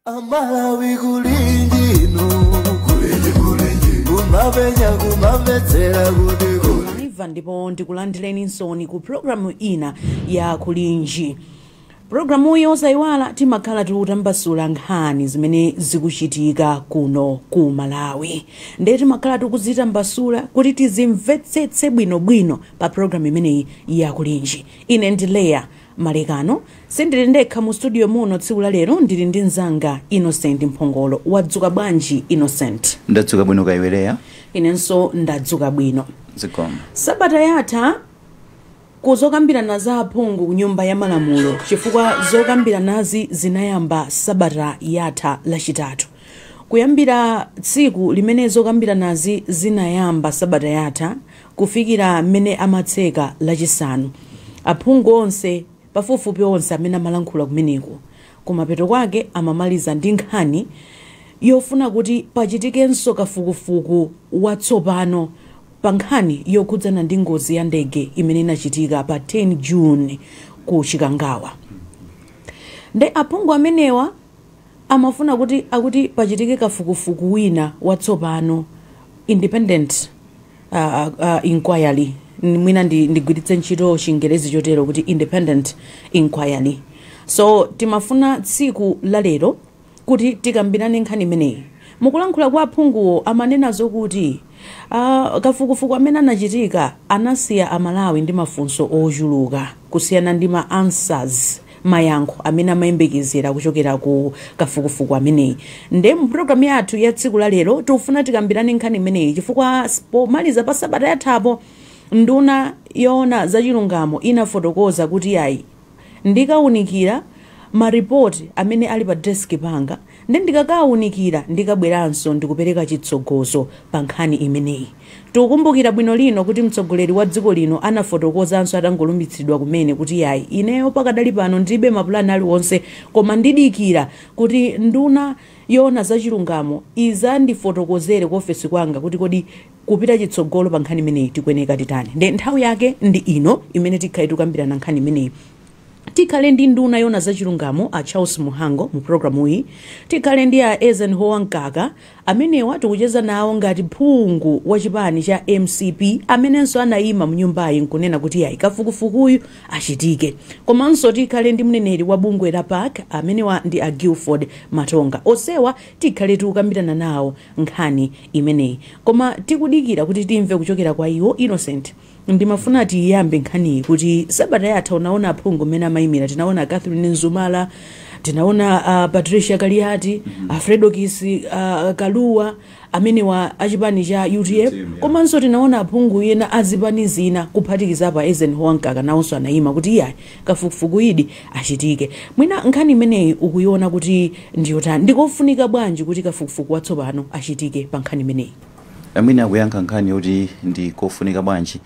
Amalawi kulinji no kulinji kumabenya kumabetsera kuti Iva ndipo ndikulandireni nsoni ku programu ina ya kulinji. Programu yosayiwala timakhala tikutambasula nkhani zimene zikuchitika kuno ku Malawi. Ndiye timakhala tikuzitambasula kuti tizimvetsetse bwinobwino pa programu imeneyi ya kulinji. Ine ndi Leah Malekano, sindili ndekha mu studio muno tsiku la lero, ndili ndi mzanga Innocent Mphongolo. Wadzuka bwanji Innocent? Ndadzuka bwino kaiweleya. Inenso ndadzuka bwino. Zikoma. Sabata yatha kuzokambirana za aphungu ku nyumba ya malamulo chifukwa zokambiranazi zinayamba sabata yatha lachitatu. Kuyambira tsiku limene zokambiranazi zinayamba sabata yatha kufikira mmene amatseka lachisanu, aphungu onse pafupifupi onse amene amalankhula kumeneko kumapeto kwake amamaliza ndi nkhani yofuna kuti pachitikenso kafukufuku watsopano pa nkhani yokhudzana ndi ngozi ya ndege imene inachitika pa 10 June ku Chikangawa. Nde aphungu amenewa amafuna kuti pachitike kafukufuku wina watsopano, independent inquiry. Mwina ndigwiritse ntchito Chingerezi chotero kuti independent inquiry. So timafuna tsiku la lero kuti tikambirane nkhani imeneyi. Mukulankhula kwa aphunguwo amanena zokuti kafukufuku amene anachitika anasiya Amalawi ndi mafunso ochuluka kusiyana ndi ma answers, mayankho amene amayembekezera kuchokera ku kafukufuku ameneyi. Nde mu program yathu ya tsiku la lero tikufuna tikambirane nkhani imeneyi chifukwa pomaliza pa sabata yathapo nduna yoona zachilungamo inafotokoza kuti ayi ndikawunikira maripoti amene ali pa desk panga, ndi ndikakawunikira ndikabweranso ndikupereka chitsogozo pa nkhani imeneyi. Tikukumbukira bwino lino kuti mtsogoleri wa dziko lino anafotokozanso atangolumbitsidwa kumene kuti yayi ineyo pakadali pano ndibe mapulani aliwonse, koma ndidikira kuti nduna yoona zachilungamo izandifotokozere ku ofesi kwanga kuti kodi kupita chitsogolo pa nkhani imeneyi tikweneka titani. Nde nthawi yake ndi ino imene tikhale tikambirana nkhani imeneyi. Tikhale ndi nduna yoona zachilungamo a Charles Muhango mu programu iyi, tikhale ndi a Eisenhower Nkaka amenewa tikucheza nawo ngati phungu wa chipani cha MCP amenenso anayima mu nyumbayi nkunena kuti yayi kafukufukuyu achitike. Komanso tikhale ndi mneneri wa bungwe la PAC amenewa ndi a Guilford Matonga. Osewa tikhale tikukambirana nawo nkhani imeneyi. Koma tikudikira kuti timve kuchokera kwa iwo. Innocent, ndimafuna tiyambe nkhani kuti sabata yatha unaona aphungu mmene amayimira. Tinaona Catherine Nzumala, tinaona Patricia Kaliati, Alfredo Kisi Kaluwa amenewa achipani cha UTF, komanso tinaona aphungu ena azipani zina kuphatikiza pa Eisenhower Nkaka nawonso anayima kuti yayi kafukufuku idi achitike. Mwina nkhani imeneyi ukuiona kuti ndiyotani, ndikofunika bwanji kuti kafukufuku watsopano achitike pa nkhani imeneyi? Mwina akuyankha nkhani yoti ndikofunika bwanji,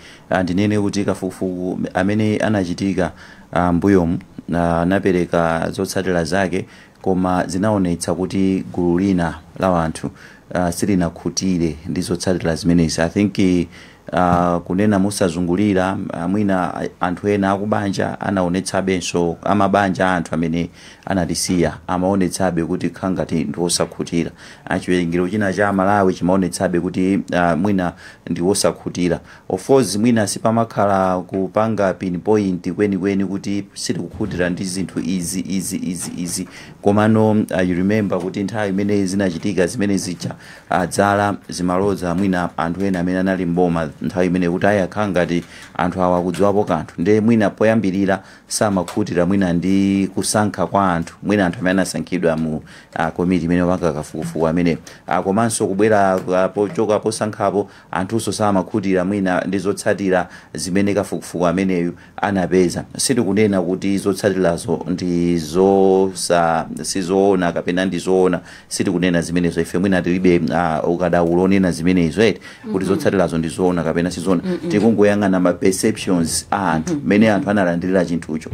ndinene kuti kafukufuku amene anachitika mbuyomu anapereka zotsatira zake, koma zinaonetsa kuti gulu lina la anthu silinakhutire ndi zotsatira zimenezi. I think kunena musazungulira mwina anthu ena akubanja anaonetsabenso, amabanja anthu amene analisiya amaonetsabe kuti khangati ndi osakhutira. Chiwerengero china cha Malawi chimaonetsabe kuti mwina ndi osakhutira. Of course mwina sipamakhala kupanga pinpoint kwenikweni kuti silikukhutira ndi zinthu izi. Komano you remember kuti nthawi imene zinachitika zimene zija dzala zimaloza mwina anthu ena amene anali mboma nthawi imene kuti ayakhangati anthu awa kudziwapo kanthu. Nde mwina poyambirira samakhutira mwina ndi kusankha kwa anthu, mwina anthu amene anasankhidwa mu komiti imene wapanga kafukufuku amene. Komanso kubwera pochoka posankhapo anthunso samakhutira mwina ndi zotsatira zimene kafukufuku ameneyu anapeza. Sitikunena kuti zotsatirazo ndi sizoona kapena ndi zoona, sitikunena zimenezo. Ife mwina tilibe ukadaulo onena zimenezo kuti zotsatirazo ndi zoona ndizona kapena sizona tikungoyang'ana ma perceptions a anthu mene anthu analandirira chinthucho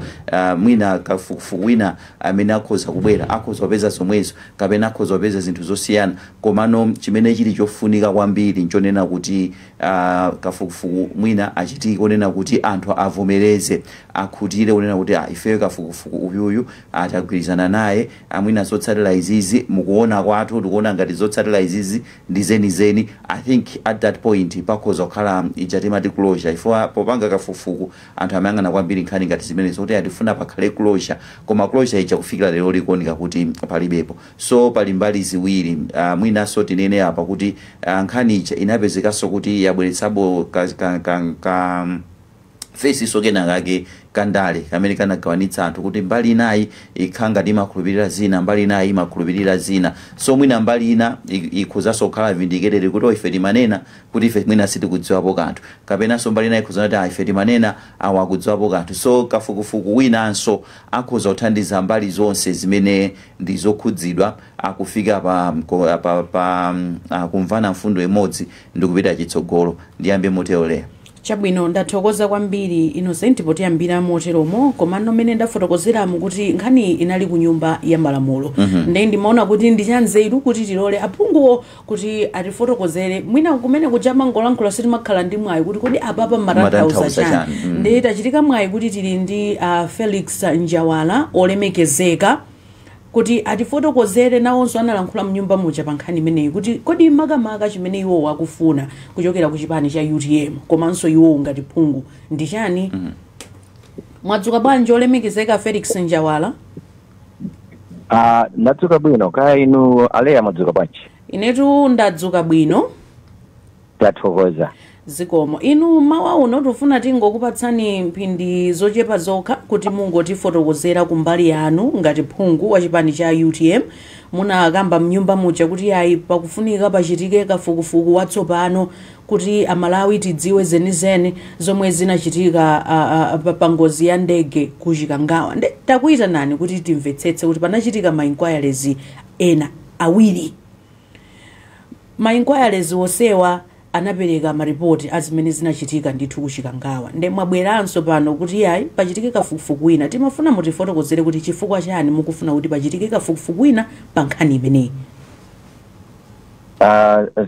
mwina kafukufuku wina amene akhoza kubwera akhoza kupeza zomwezo kapena akhoza kupeza zinthu zosiyana komano chimene chili chofunika kwambiri nchonena kuti kafukufuku mwina achitike onena kuti anthu avomereze akhutire onena kuti ifeyo kafukufuku uyuyu atagwirizana naye amwina zotsatira izizi mukuona kwathu tikuona ngati zotsatira izizi ndi zenizeni. I think at that point pakhoza kukhala ichatimati closure ifo popanga kafukufuku anthu amayang'ana kwambiri nkhani ngati zimene zokuti atifuna pakhale closure koma closure icha kufikira lero likuoneka kuti palibepo. So pali mbali ziwiri mwinaso tinene apa kuti nkhani icha inapezekanso kuti yabweretsabo fesi sokena kake kandale kamene kanagawanitsa anthu kuti mbali inayi ikhanga ndi makhulupirira zina mbali inayi makhulupirira zina. So mwina mbali ina ikhuzaso kukhala vindicated kuti ife timanena kuti ife mwina sitikudziwapo kanthu kapenanso mbali inayi ikhuzana kuti ife timanena awa akudziwapo kanthu. So kafukufuku winanso akhoza kuthandiza mbali zonse zimene ndizokhudzidwa akufika pa kumvana mfundo imodzi ndikupita chitsogolo. Ndiyambe moteolera chabwino ndathokoza kwambiri Innocent potiyambira moteromo komano mene ndafotokozeramu kuti nkhani inali ku nyumba ya malamulo ndi ndimaona kuti ndichanzeru kuti tilole aphunguwo kuti atifotokozere mwina kumene kuchama ngolankhula sitimakhala ndi mwayi kuti kodi apapa matanthauza chani ndi tachitika mwayi kuti tili ndi Felix Njawala olemekezeka kuti atifotokozere nawonso analankhula mnyumba muja pa nkhani imeneyi kuti kodi makamaka chimene iwo wakufuna kuchokera ku chipani cha UTM komanso iwo ngati phungu ndi chani. Mwadzuka bwanji olemekezeka Felix Njawala? Ndadzuka bwino kaya inu Aleya mwadzuka bwanji? Inetu ndadzuka bwino. Tathokoza. Zikomo inu mawa uno tufuna tingokupatsani mphindi zochepa zokha kuti mungotifotokozera kumbali yanu ngati phungu wa chipani cha UTM munakamba mnyumba muja kuti ayi pakufunika pachitike kafukufuku watsopano kuti amalawi tidziwe zenizeni zomwe zinachitika pa ngozi ya ndege ku Chikangawa. Takuita nani kuti timvetsetse kuti panachitika ma inquiries ena awiri. Ma inquiries wosewa anapereka maripoti azimene zinachitika ndithu ku Chikangawa ndi mwabweranso pano kuti ayi pachitike kafukufuku wina timafuna mutifotokozere kuti chifukwa chani mukufuna kuti pachitike kafukufuku wina pa nkhani imeneyi.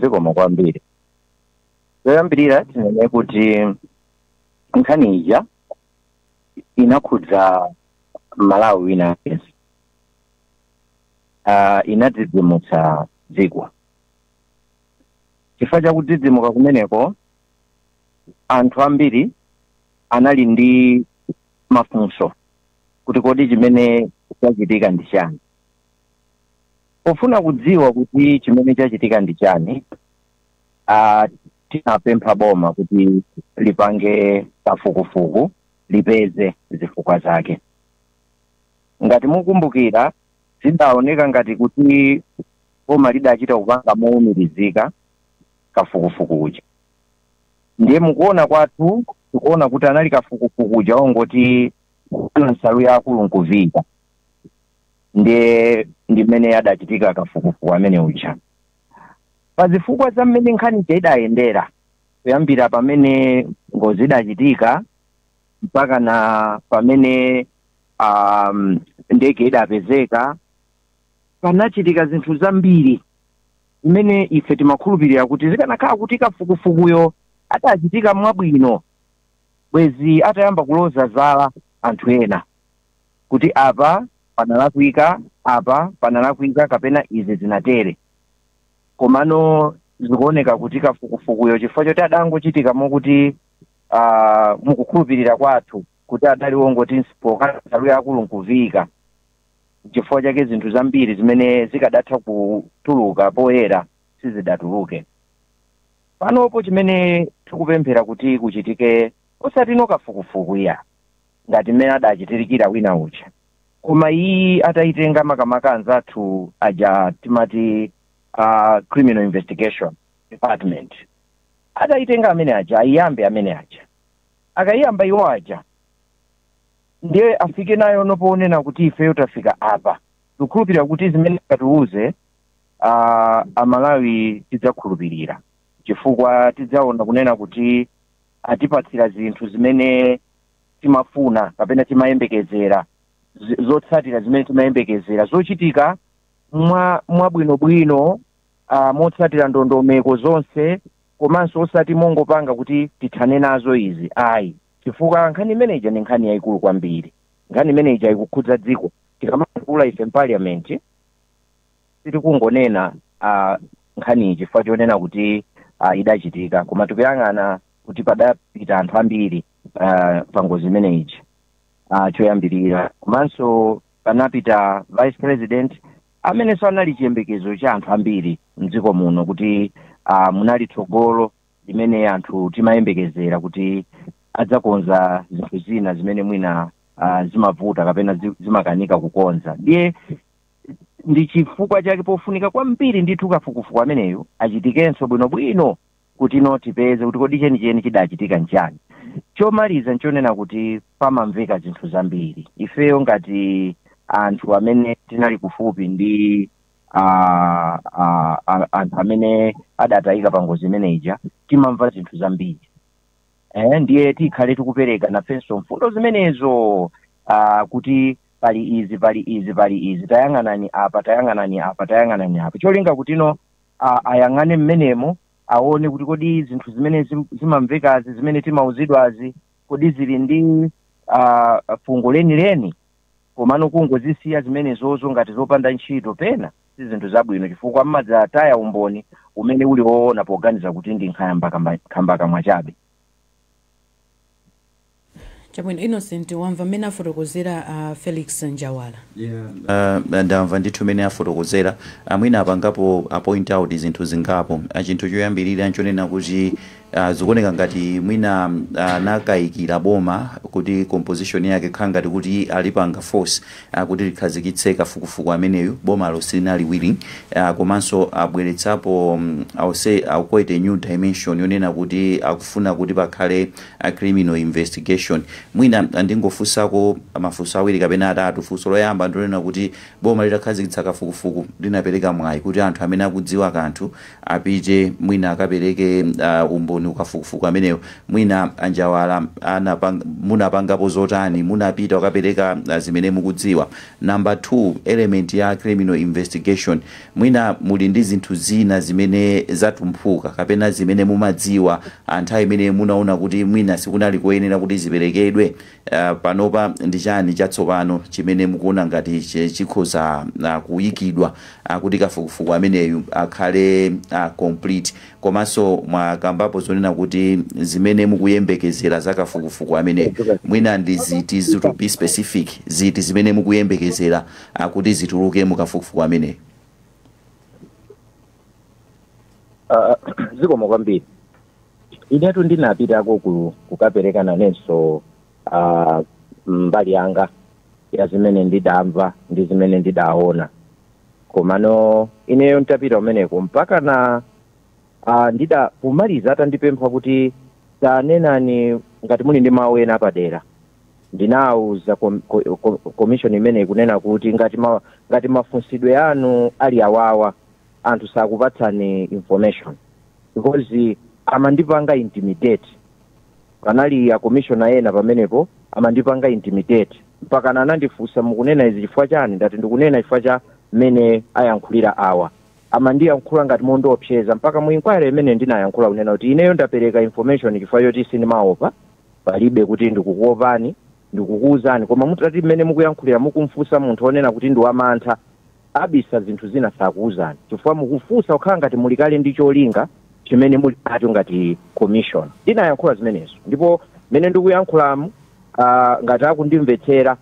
Zikomo kwambiri. Zoyambirira tinene kuti nkhani ija inakhudza Malawi wina inadzidzimutsa dziko. Chifukwa chakudzidzimuka kumeneko anthu ambiri anali ndi mafunso kuti kodi chimene chachitika ndi chani. Pofuna kudziwa kuti chimene chachitika ndi chani tinapempha boma kuti lipange kafukufuku lipeze zifukwa zake. Ngati mukumbukira zidaoneka ngati kuti boma lidachita kupanga mowumirizika kafukufuku uja. Ndiye mukuona kwathu tikuona kuti anali kafukufuku uja ongoti nsalu yakulu nkuvika. Ndiye ndimene adachitika kafukufuku amene uja. Pazifukwa za mmene nkhani idayendera kuyambira pamene ngozi idachitika mpaka na pamene ndege idapezeka panachitika zinthu zambiri mmene ife timakhulupirira kuti zikanakhala kuti kafukufukuyo adachitika mwabwino bwezi atayamba kuloza zala anthu ena kuti apa panalakwika apa panalakwika kapena izi zinatere. Komano zikuoneka kuti kafukufukuyo chifukwa choti adangochitika mokuti mukukhulupirira kwathu kuti adali wongoti nsipoka nsalu yakulu nkuvika. Chifukwa chake zinthu zambiri zimene zikadatha kutuluka poyera sizidatuluke. Panopo chimene tikupemphera kuti kuchitike osatino kafukufuku ya ngati mmene adachitirikira wina uja. Koma iyi ataitenga makamaka anzathu aja timati criminal investigation department. Ataitenga amene aja ayambe amene aja. Akayamba iwo aja ndiye afike nayo nopoonena kuti ifeyo tafika apa. Tukhulupirira kuti zimene katiuze amalawi tidzakhulupirira. chifukwa tidzaona kunena kuti atipatsira zinthu zimene timafuna kapena timayembekezera, zotsatira zimene timayembekezera zochitika mwabwinobwino, motsatira ndondomeko zonse, komanso osati mongopanga kuti tithane nazo izi ayi, chifukwa nkhani imeneja ndi nkhani yayikulu kwambiri. Nkhani imeneja ikukhudza dziko. Tikamakula ife mpaliamenti titikungonena nkhani chifukwa chonena kuti idachitika, koma tikuyang'ana kuti padapita anthu ambiri pa ngozi imeneyi choyambirira, komanso panapita vice president amenenso anali chiyembekezo cha anthu ambiri mdziko muno kuti munali tsogolo limene anthu timayembekezera kuti adzakonza zinthu zina zimene mwina zimavuta kapena zimakanika kukonza. Ndiye ndi chifukwa chake pofunika kwambiri ndithu kafukufuku ameneyo achitikenso bwinobwino kuti tipeze kuti kodi chenicheni chidachitika nchani. Chomaliza nchonena kuti pamamveka zinthu zambiri. Ifeyo ngati anthu amene tinali kufupi ndi anthu amene adatayika pa ngozi imeneyi timamva zinthu zambiri. Ndiye tikhale tikupereka nafenso mfundo zimenezo kuti pali izi, tayang'anani apa. Cholinga kuti ayang'ane mmenemo aone kuti kodi zinthu zimene zimamvekazi zimene timauzidwazi kodi zili ndi fungo lenileni, komano kungozisiya zimenezozo ngati zopanda ntchito pena si zinthu zabwino, chifukwa mmadzataya umboni umene uli woona poganiza kuti ndi nkhamba kamwa chabe. Chabwino Innocent, wamva mmene afotokozera Felix Njawala. Ndamva ndithu mmene afotokozera. Mwina apangapo apoint out zinthu zingapo. Chinthu choyambirira nchonena kuti zikuoneka ngati mwina nakayikira boma kuti composition yake khangati kuti alipanga force kuti likhazikitse kafukufuku ameneyo, boma losinali willing, komanso abweretsapo akukwete new dimension yonena kuti akufuna kuti pakhale criminal investigation. Mwina ndingofunsako mafunso awiri kapena atatu. Funso loyamba ndonena kuti boma litakhazikitsa kafukufuku linapereka mwayi kuti anthu amene akudziwa kanthu apite mwina akapereke umboni ukafukufuku ameneyo. Mwina Anjawala munapangapo zotani, munapita ukapereka zimene mukudziwa. Number 2, element ya criminal investigation, mwina muli ndi zinthu zina zimene zatumphuka kapena zimene mumadziwa anthu imene munaona kuti mwina sikunali kuyenera kuti ziperekedwe, panopa ndi chani chatsopano chimene mukuona ngati chikhoza kuyikidwa kuti kafukufuku ameneyo akhale complete. Komanso mwakambapo zonena kuti zimene mukuyembekezera za kafukufuku ameneyo mwina ndi ziti to be specific, ziti zimene mukuyembekezera kuti zituluke mukafukufuku ameneyo. Zikomo kwambiri. Inetu ndinapitako kukapereka nanenso mbali yanga ya zimene ndidamva ndi zimene ndidaona, komano ineyo ntapita umeneko mpaka na ndida kumaliza atandipempha kuti tanenani ngati muli ndi mawu ena padera. Ndinauza commission imene kunena kuti ngati mafunsidwe anu ali awawa anthu sakupatsani information, because amandipanga intimidate. Kanali ya commissioner ena pamenepo amandipanga intimidate mpaka nanandifunsa mukunena izi chifukwa chani, ndati ndikunena chifukwa cha mmene ayankhulira awa. Amandiyankhula ngati mondopseza mpaka mu inquiry imene ndinayankhula kunena kuti ineyo ndapereka information chifukwa choti sindimaopa, palibe kuti ndikukuopani ndikukuuzani, koma mutati mmene mukuyankhulira mukumfunsa munthu onena kuti ndi wamantha abisa zinthu zina sakuuzani, chifukwa mukufunsa kukhala ngati mulikale ndi cholinga chimene muli ati ngati commission. Ndinayankhula zimenezo, ndipo mmene ndikuyankhulamu ngati akundimvetsera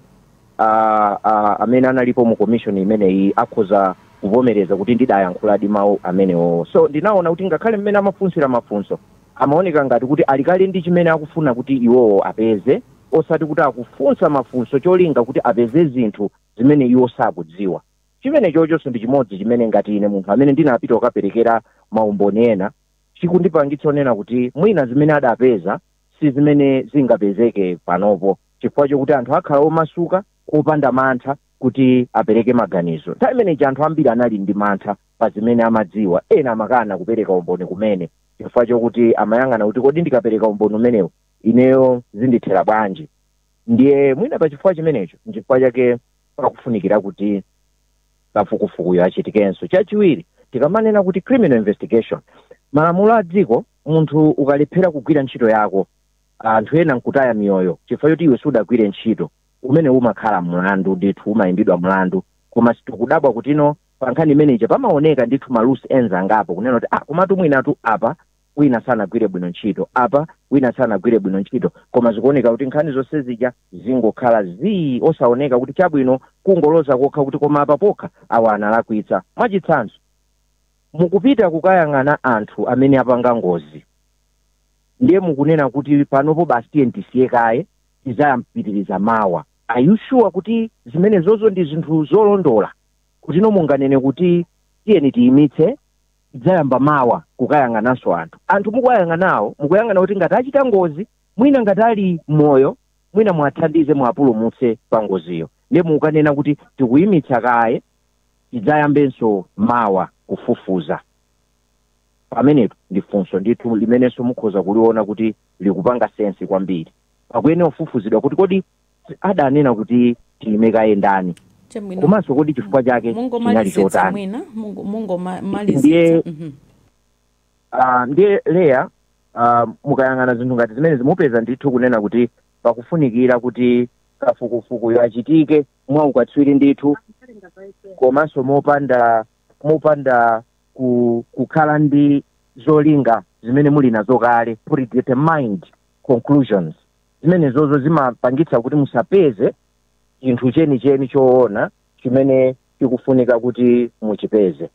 amene analipo mu commission imeneyi akhoza kuvomereza kuti ndidayankhuladi mawu amenewo. So ndinaona kuti ngakhale mmene amafunsira mafunso amaoneka ngati kuti alikale ndi chimene akufuna kuti iwowo apeze, osati kuti akufunsa mafunso cholinga kuti apeze zinthu zimene iwo sakudziwa. Chimene chochonso ndi chimodzi chimene ngati ine munthu amene ndinapita kukaperekera maumboni ena chikundipangitsa onena kuti mwina zimene adapeza si zimene zingapezeke panopo, chifukwa chokuti anthu akhala omasuka opanda mantha kuti apereke maganizo. Nthawi imeneyi anthu ambiri anali ndi mantha pa zimene amadziwa, ena amakana kupereka umboni kumene chifukwa chokuti amayang'ana kuti kodi ndikapereka umboni umenewu ineyo zindithera bwanji. Ndiye mwina pa chifukwa chimenecho nchifukwa chake pakufunikira kuti kafukufukuyo achitikenso. Chachiwiri tikamanena kuti criminal investigation, malamulo a dziko, munthu ukalephera kugwira ntchito yako anthu ena nkutaya miyoyo chifukwa choti iwe sudagwire ntchito, umene umakhala mlandu ndithu, umayimbidwa mlandu. Koma sitikudabwa kuti ino pa nkhani imeneyi pamaoneka ndithu malusi enza angapo kunena kuti komatu mwinatu apa wina sanagwire bwino ntchito, apa wina sanagwire bwino ntchito, koma zikuoneka kuti nkhani zonse zija zingokhala osaoneka kuti chabwino kungoloza kokha kuti koma apa pokha awa analakwitsa. Mwachitsanzo, mukupita kukayang'ana anthu amene apanga ngozi, ndiye mukunena kuti panopo basi tiye tisiye kaye tizayambitiriza mawa. Are you sure kuti zimene zozo ndi zinthu zolondola kuti no munganene kuti tiyeni tiyimitse tidzayamba mawa kukayang'ananso anthu mukuyang'anawo mukuyang'ana kuti ngati achita ngozi mwina ngati ali moyo mwina mwathandize mwapulumutse pa ngoziyo, ndiye mukanena kuti tikuyimitsa kaye tidzayambenso mawa kufufuza. Pamenepo ndi funso ndithu limenenso mukhoza kuliona kuti likupanga sensi kwambiri. Pakuyenera kufufuzidwa kuti kodi adanena kuti tiyime kaye ndani, komanso kodi chifukwa chake chinali chotani. Ndiye leya mukayang'ana zinthu ngati zimene zimupeza ndithu kunena kuti pakufunikira kuti kafukufukuyo achitike mwaukatswiri ndithu, komanso mopanda kukhala ndi zolinga zimene muli nazo kale, predetermined conclusions. Zimene zozo zimapangitsa kuti musapeze chinthu chenicheni choona chimene chikufunika kuti muchipeze.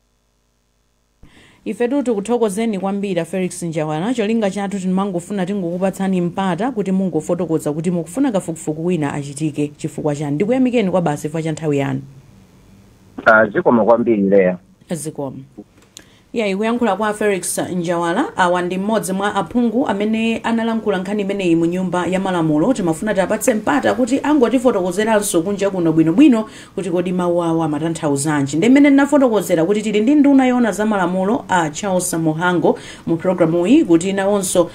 Ifetu tikuthokozeni kwambiri Felix Njawala. Cholinga chathu timangofuna tingokupatsani mpata kuti mungofotokoza kuti mukufuna kafukufuku wina achitike chifukwa chani. Ndikuyamikeni kwa basi chifukwa cha nthawi yanu. Zikoma kwambiri leya. Zikoma. Ikuyankhula kwa Felix Njawala, awa ndi mmodzi mwa aphungu amene analankhula nkhani imeneyi mu nyumba ya malamulo. Timafuna tipatse mpata kuti angotifotokozeranso kunja kuno bwinobwino kuti kodi mawu awo amatanthauzanji. Ndi mmene ndinafotokozera kuti tili ndi nduna yoona za malamulo a Charles Muhango mu programu iyi kuti nawonso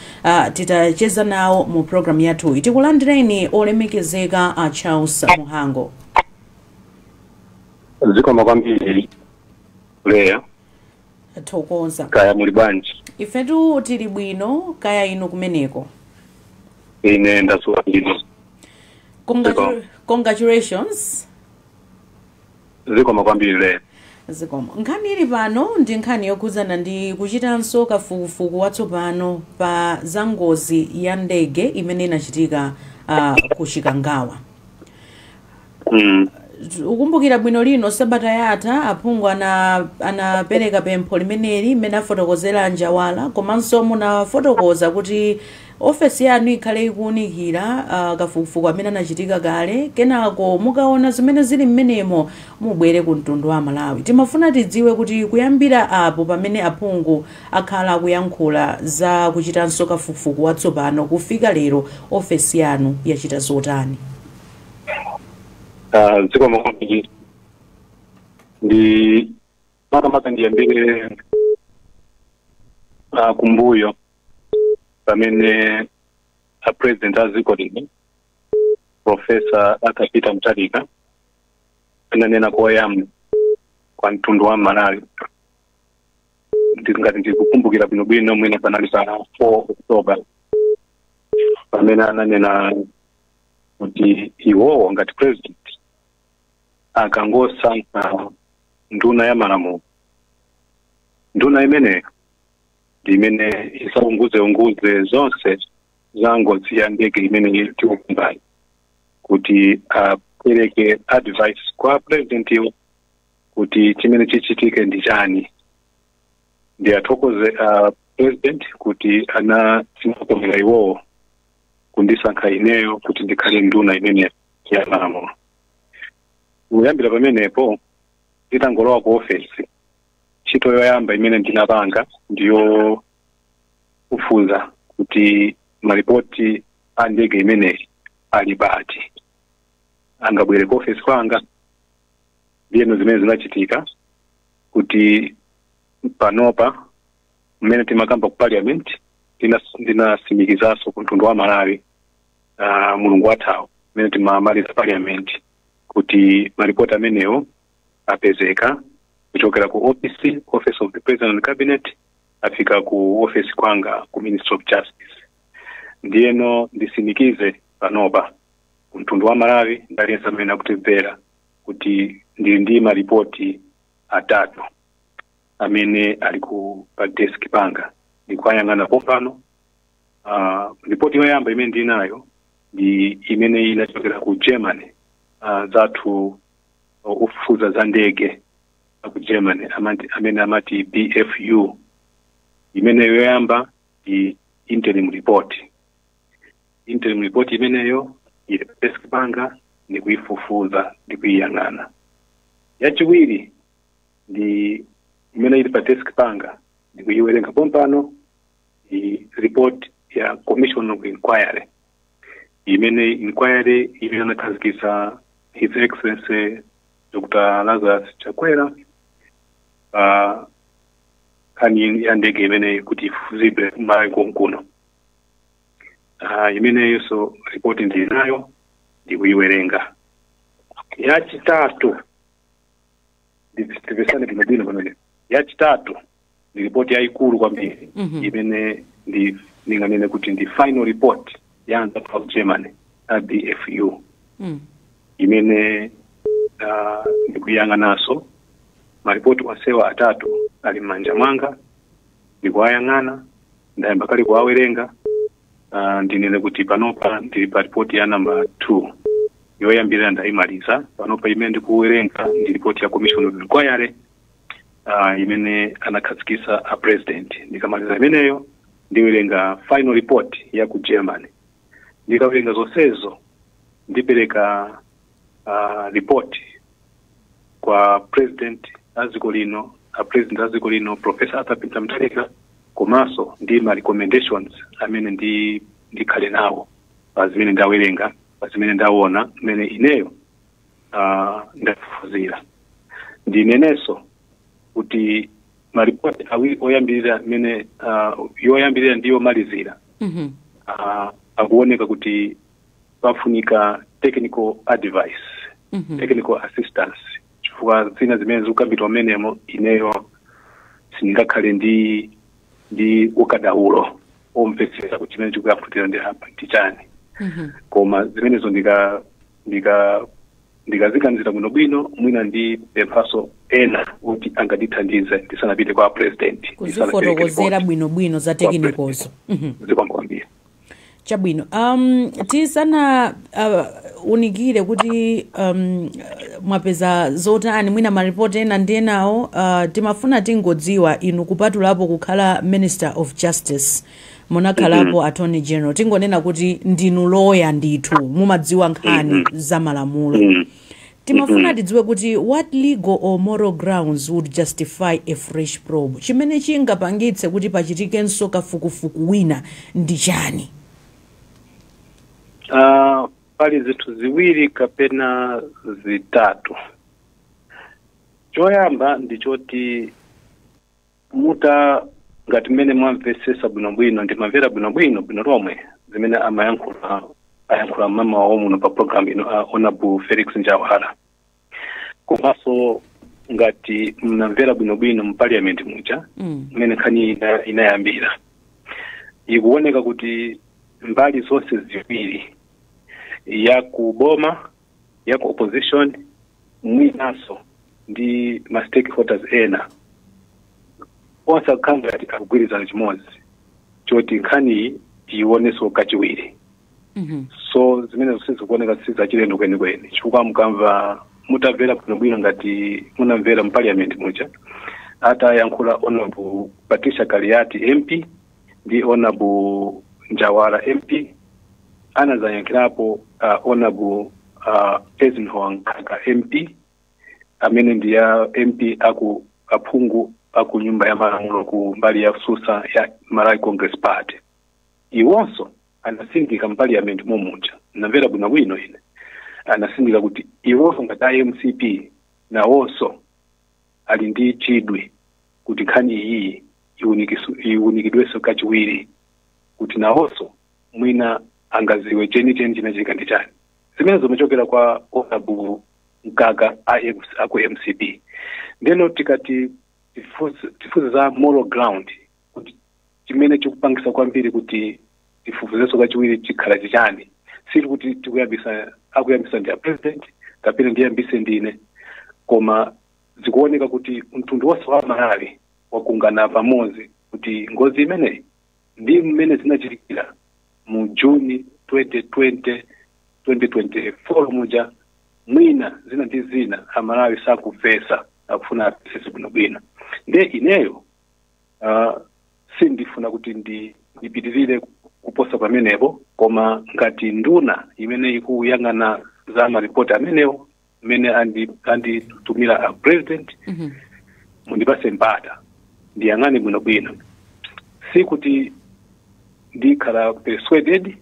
titacheza nawo mu programu yathuyi. Tikulandireni olemekezeka a Charles Muhango. Zikoma kwambiri leya. Thokoza. Kaya muli bwanji? Ifetu tili bwino, kaya ino kumeneko. Ine ndasuka bwino. Congratulations. Zikoma kwambiri leya. Zikoma. Nkhani ili pano ndi nkhani yokhudzana ndi kuchitanso kafukufuku watsopano pa za ngozi ya ndege imene inachitika ku Chikangawa. Ukumbukira bwino lino sabata yatha aphungu anapereka pempho limeneli mmene afotokozera Njawala, komanso munafotokoza kuti ofesi yanu ikhale ikuwunikira kafukufuku amene anachitika kale, kenako mukaona zimene zili mmenemo mubwere ku mtundu wa Malawi. Timafuna tidziwe kuti kuyambira apo pamene aphungu akhala akuyankhula za kuchitanso kafukufuku watsopano kufika lero ofesi yanu yachita zotani? Zikoma kwambiri. Ndi makamaka ndiyambire kumbuyo pamene president aziko lino Profesa Peter Mutharika ananena koyamba kwa mtundu wa Malawi. Ngati ndikukumbukira bwinobwino mwina panali pa 4 October pamene ananena kuti iwowo ngati president akangosankha nduna ya malamulo. Nduna imeneyo ndi imene isaunguze zonse za ngozi ya ndege imene tikukumbayi, kuti apereke advice kwa president iwo kuti chimene chichitike ndi chani. Ndi athokoze president kuti anakomera iwowo kundisankha ineyo kuti ndikhale nduna imene ya malamulo. Kuyambira pamenepo nditangolowa ku ofesi, ntchito yoyamba imene ndinapanga ndiyo kufufuza kuti malipoti a ndege imeneyi ali bati, angabwere ku ofesi kwanga. Ndiyeno zimene zinachitika kuti panopa mmene timakamba ku parliament ndinasimikizaso ku mtundu wa Malawi mulungu wathawo mmene timamaliza parliament kuti maripoti amenewo apezeka kuchokera ku office of the President and Cabinet afika ku office kwanga ku Ministry of Justice. Ndiyeno ndisimikize panopa ku mtundu wa Malawi ndaliyense amene akutimvera kuti ndi maripoti atatu amene ali ku pa desk panga ndikuyang'ana pompano. Ripoti yoyamba imene ndinayo ndi imene inachokera ku Germany zathu ufufuza za ndege ku Germany amene amati BFU. Imene yoyamba ndi interim report imeneyo ile desk panga ndi kuifufuza ndi kuiyang'ana. Yachiwiri ndi imene ili pa desk panga ndi kuiwerenga pompano report ya Commission of Inquiry. Imene inquiry imene anakhazikitsa His Excellency Dr. Lazarus Chakwera kani ya ndege imene kuti ifufuzidwe Malawi konkuno. Imene so report ndinayo ndi kuiwerenga. Yachitatu ndipesane bino pamene. Yachitatu ndi report yaikulu kwambiri imene ndinganene kuti ndi final report ya anthu of Germany BFU. Imene ndikuyang'anaso maripoti wasewa atatu ali m'manja mwanga ndikuwayang'ana ndayamba kale kuwawerenga. Ndinene kuti panopa ndili pa report ya number 2 yoyambirira ndayimaliza. Panopa imene ndikuwerenga ndi report ya Commission of Inquiry imene anakhazikitsa a president. Ndikamaliza imeneyo ndiwerenga final report ya ku Germany. Ndikawerenga zonsezo ndipereka report kwa president aziko lino Professor Arthur Peter Mutharika komanso ndi ma recommendations amene ndikhale nawo pazimene ndawerenga pazimene ndaona mmene ineyo ndafufuzira. Ndineneso kuti maripoti awiri oyambirira mmene yoyambirira ndiyo malizira akuoneka kuti pafunika technical advice technical assistance chifukwa zina zimene zikukambidwa mmenemo ineyo sindingakhale ndi ukadaulo omvetsetsa kuti chimene chikuyafutira ndi hapa ndichani. Koma zimenezo ndikaziganizira bwinobwino mwina ndi pemphaso ena kuti angadithandize ndisanapite kwa president kuzifotokozera bwinobwino za technicals. Zikwambia chabwino. Tisana unikire kuti mwapeza zotani mwina maripoti ena ndi enawo timafuna tingodziwa inu kupatulapo kukhala Minister of Justice munakhalapo Attorney General tingonena kuti ndinu lawyer ndithu mumadziwa nkhani za malamulo. Timafuna tidziwe kuti what legal or moral grounds would justify a fresh probe. Chimene chingapangitse kuti pachitikenso kafukufuku wina ndi chani? Pali zithu ziwiri kapena zitatu. Choyamba ndichoti ngati mmene mwamvesesa bwinobwino ndimamvera bwinobwino lomwe zimene ayankhula mama wawo muno pa program ino Honorable Felix Njawala. Komanso ngati mnamvera bwinobwino mu parliament muja mmene nkhani inayambira ikuoneka kuti mbali zonse ziwiri ya kuboma ya ku opposition mwinaso ndi ma stakeholders ena onse akukhala ati akugwirizana chimodzi choti nkhani ioneso kachiwiri. So zimene zonse zikuoneka sizachilendo kwenikweni chifukwa mukamva mutamvera bwinobwino ngati munamvera mu parliament muja atayankhula Honorable Patricia Kaliati MP ndi Honorable Njawala MP anazayankhirapo Honorable Eisenhower Nkaka MP amene ndi ya MP aphungu aku nyumba ya malamulo ku mbali ya Susa ya Malawi Congress Party. Iwonso anasindika mu parliament momuja namvera bwinobwino ine anasindika kuti iwonso ngati MCP na wonso ali ndi chidwi kuti nkhani iyi iunikidweso kachiwiri kuti nawonso mwina angaziwe chenicheni chinachika ndi chani. Zimene zimachokera kwa Honorable Mgaga aku MCP. Ndeno tikati tifuze za moral ground kuti chimene chikupangisa kwambiri kuti tifufuzeso kachiwiri chikhala chichani. Sili kuti akuyambisa ndi president kapena ndiyambise ndine, koma zikuoneka kuti mtundu wonse wa Malawi wakungana pamodzi kuti ngozi imeneyi ndi mmene zinachitikira mu Juni 2024 muja mwina zina ndi zina Amalawi sakufesa akufuna apesese bwinobwino. Nde ineyo sindifuna kuti ndipitirire kuposa pamenepo, koma ngati nduna imene ikuyang'ana za maripoti amenewo mmene anditumira a president mundipase mpata ndiyang'ane bwinobwino. Si kuti ndikhala persuaded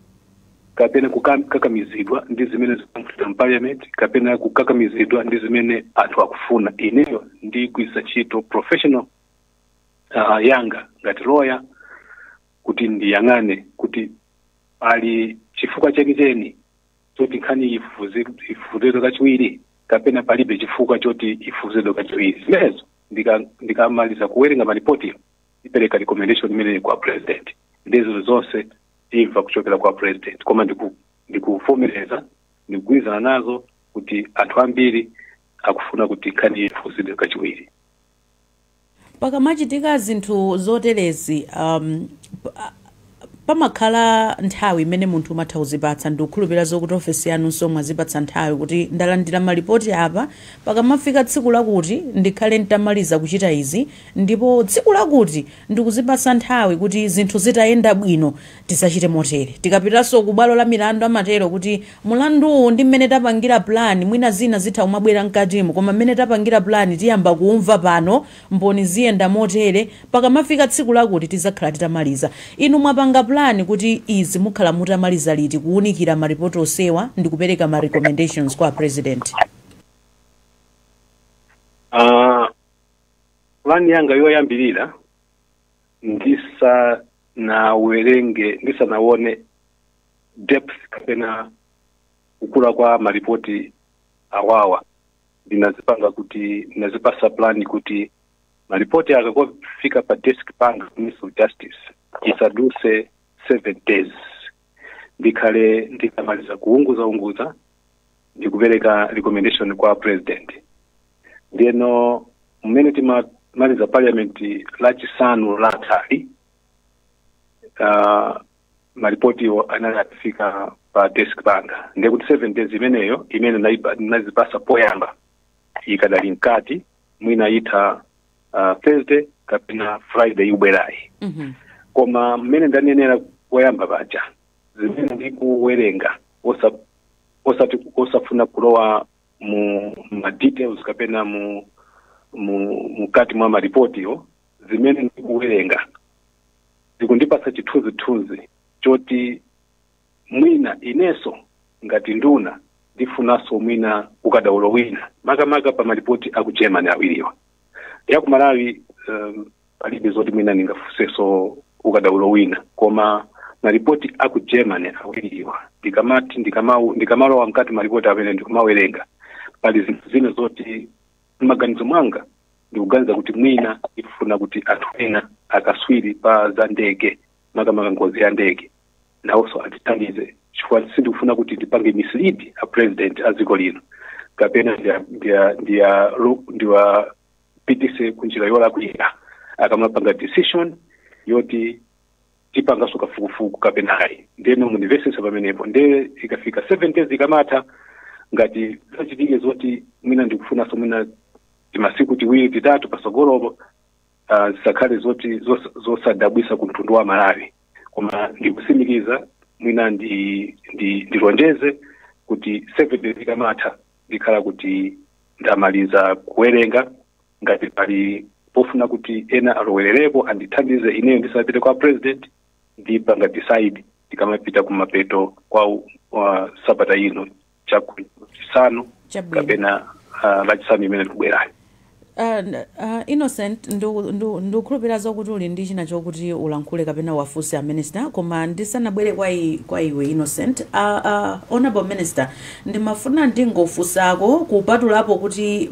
kapena kukakamizidwa ndi zimene zikufunika parliament kapena kukakamizidwa ndi zimene anthu akufuna. Ineyo ndigwisa ntchito professional yanga ngati lawyer kuti ndiyang'ane kuti ali chifukwa chenicheni choti nkhani ifufuzidwe kachiwiri kapena palibe chifukwa choti ifufuzidwe kachiwiri. Zimenezo ndikamaliza kuwerenga maripoti ipereka recommendation imene kwa president. Ndizo zonse imva kuchokera kwa president, koma ndikuvomereza ndikugwirizana nazo kuti anthu ambiri akufuna kuti nkhani ifufuzidwe kachiwiri. Pakamachitika zinthu zoterezi pamakhala nthawi imene munthu umatha kuzipatsa. Ndikukhulupirira zokuti ofesi yanunso mwazipatsa nthawi kuti ndalandira maripoti apa, pakamafika tsiku lakuti ndikhale nditamaliza kuchita izi, ndipo tsiku lakuti ndikuzipatsa nthawi kuti zinthu zitayenda bwino tisachite motere. Tikapitanso ku bwalo la milandu amatero kuti mulanduwu ndi mmene tapangira plan mwina zina zitha kumabwera mkatimo, koma mmene tapangira plan tiyamba kuumva pano mboni ziyenda motere, pakamafika tsiku lakuti tizakhala titamaliza. Inu mwapanga plan kuti izi mukhala mutamaliza liti kuunikira maripoti osewa ndi kupereka ma recommendations kwa president? Plan yanga yoyambirira ndisanaone depth kapena kukula kwa maripoti awawa. Ndinazipasa plan kuti maripoti akakofika pa desk panga Ministry of Justice isaduse 7 days ndikamaliza kuunguza ndikupereka recommendation kwa president. Ndeno mmene timamaliza parliament lachisanu latali maripoti anafika pa desk panga. Ndekuti 7 days imeneyo imene nazipasa poyamba ikadali mkati mwina ita Thursday kapena Friday ubwerayi. Koma mmene ndanenera poyamba baja zimene ndikuwerenga osafuna kulowa mu details kapena mukati mwa maripoti yo, zimene ndikuwerenga zikundipasa chithunzi choti mwina ineso ngati nduna ndifunaso mwina ukadaulo wina makamaka pa maripoti aku Germany awiriwa. Yaku Malawi palibe zoti mwina ningafuseso ukadaulo wina, koma maripoti aku Germany awiriwa ndikamalowa mkati maripoti amene ndikumawerenga pali zinthu zina zoti maganizo mwanga ndikuganiza kuti mwina ifuna kuti anthu ena akaswiri pa za ndege makamaka ngozi ya ndege nawonso atithandize, chifukwa sindikufuna kuti tipange mislead a president aziko lino kapena ndiwapitise kunjira yolakwika akamapanga decision yoti tipanga suka fukufuku kapena hayi. Ndeno munivesesa pamenepo nde ikafika 7 days ikamatha ngati zachitike zoti mwina ndikufuna so mwina masiku tiwiri titatu pasogolopo zisakhale zoti zosadabwisa ku mtundu wa Malawi, koma ndikusimikiza mwina ndilonjeze kuti 7 days ikamatha ndikhala kuti ndamaliza kuwerenga. Ngati pali pofuna kuti ena alowererepo andithandize ineyo ndisapite kwa president ndipanga decide ndikamapita kumapeto kwa sabata ino chaku chisanu kapena lachisanu imene likubwerayo. Innocent ndikukhulupirira zokuti uli ndi china chokuti ulankhule kapena wafunse a minister, koma ndisanabwere kwa iwe Innocent, honorable minister, ndimafuna ndingofunsako kupatulapo kuti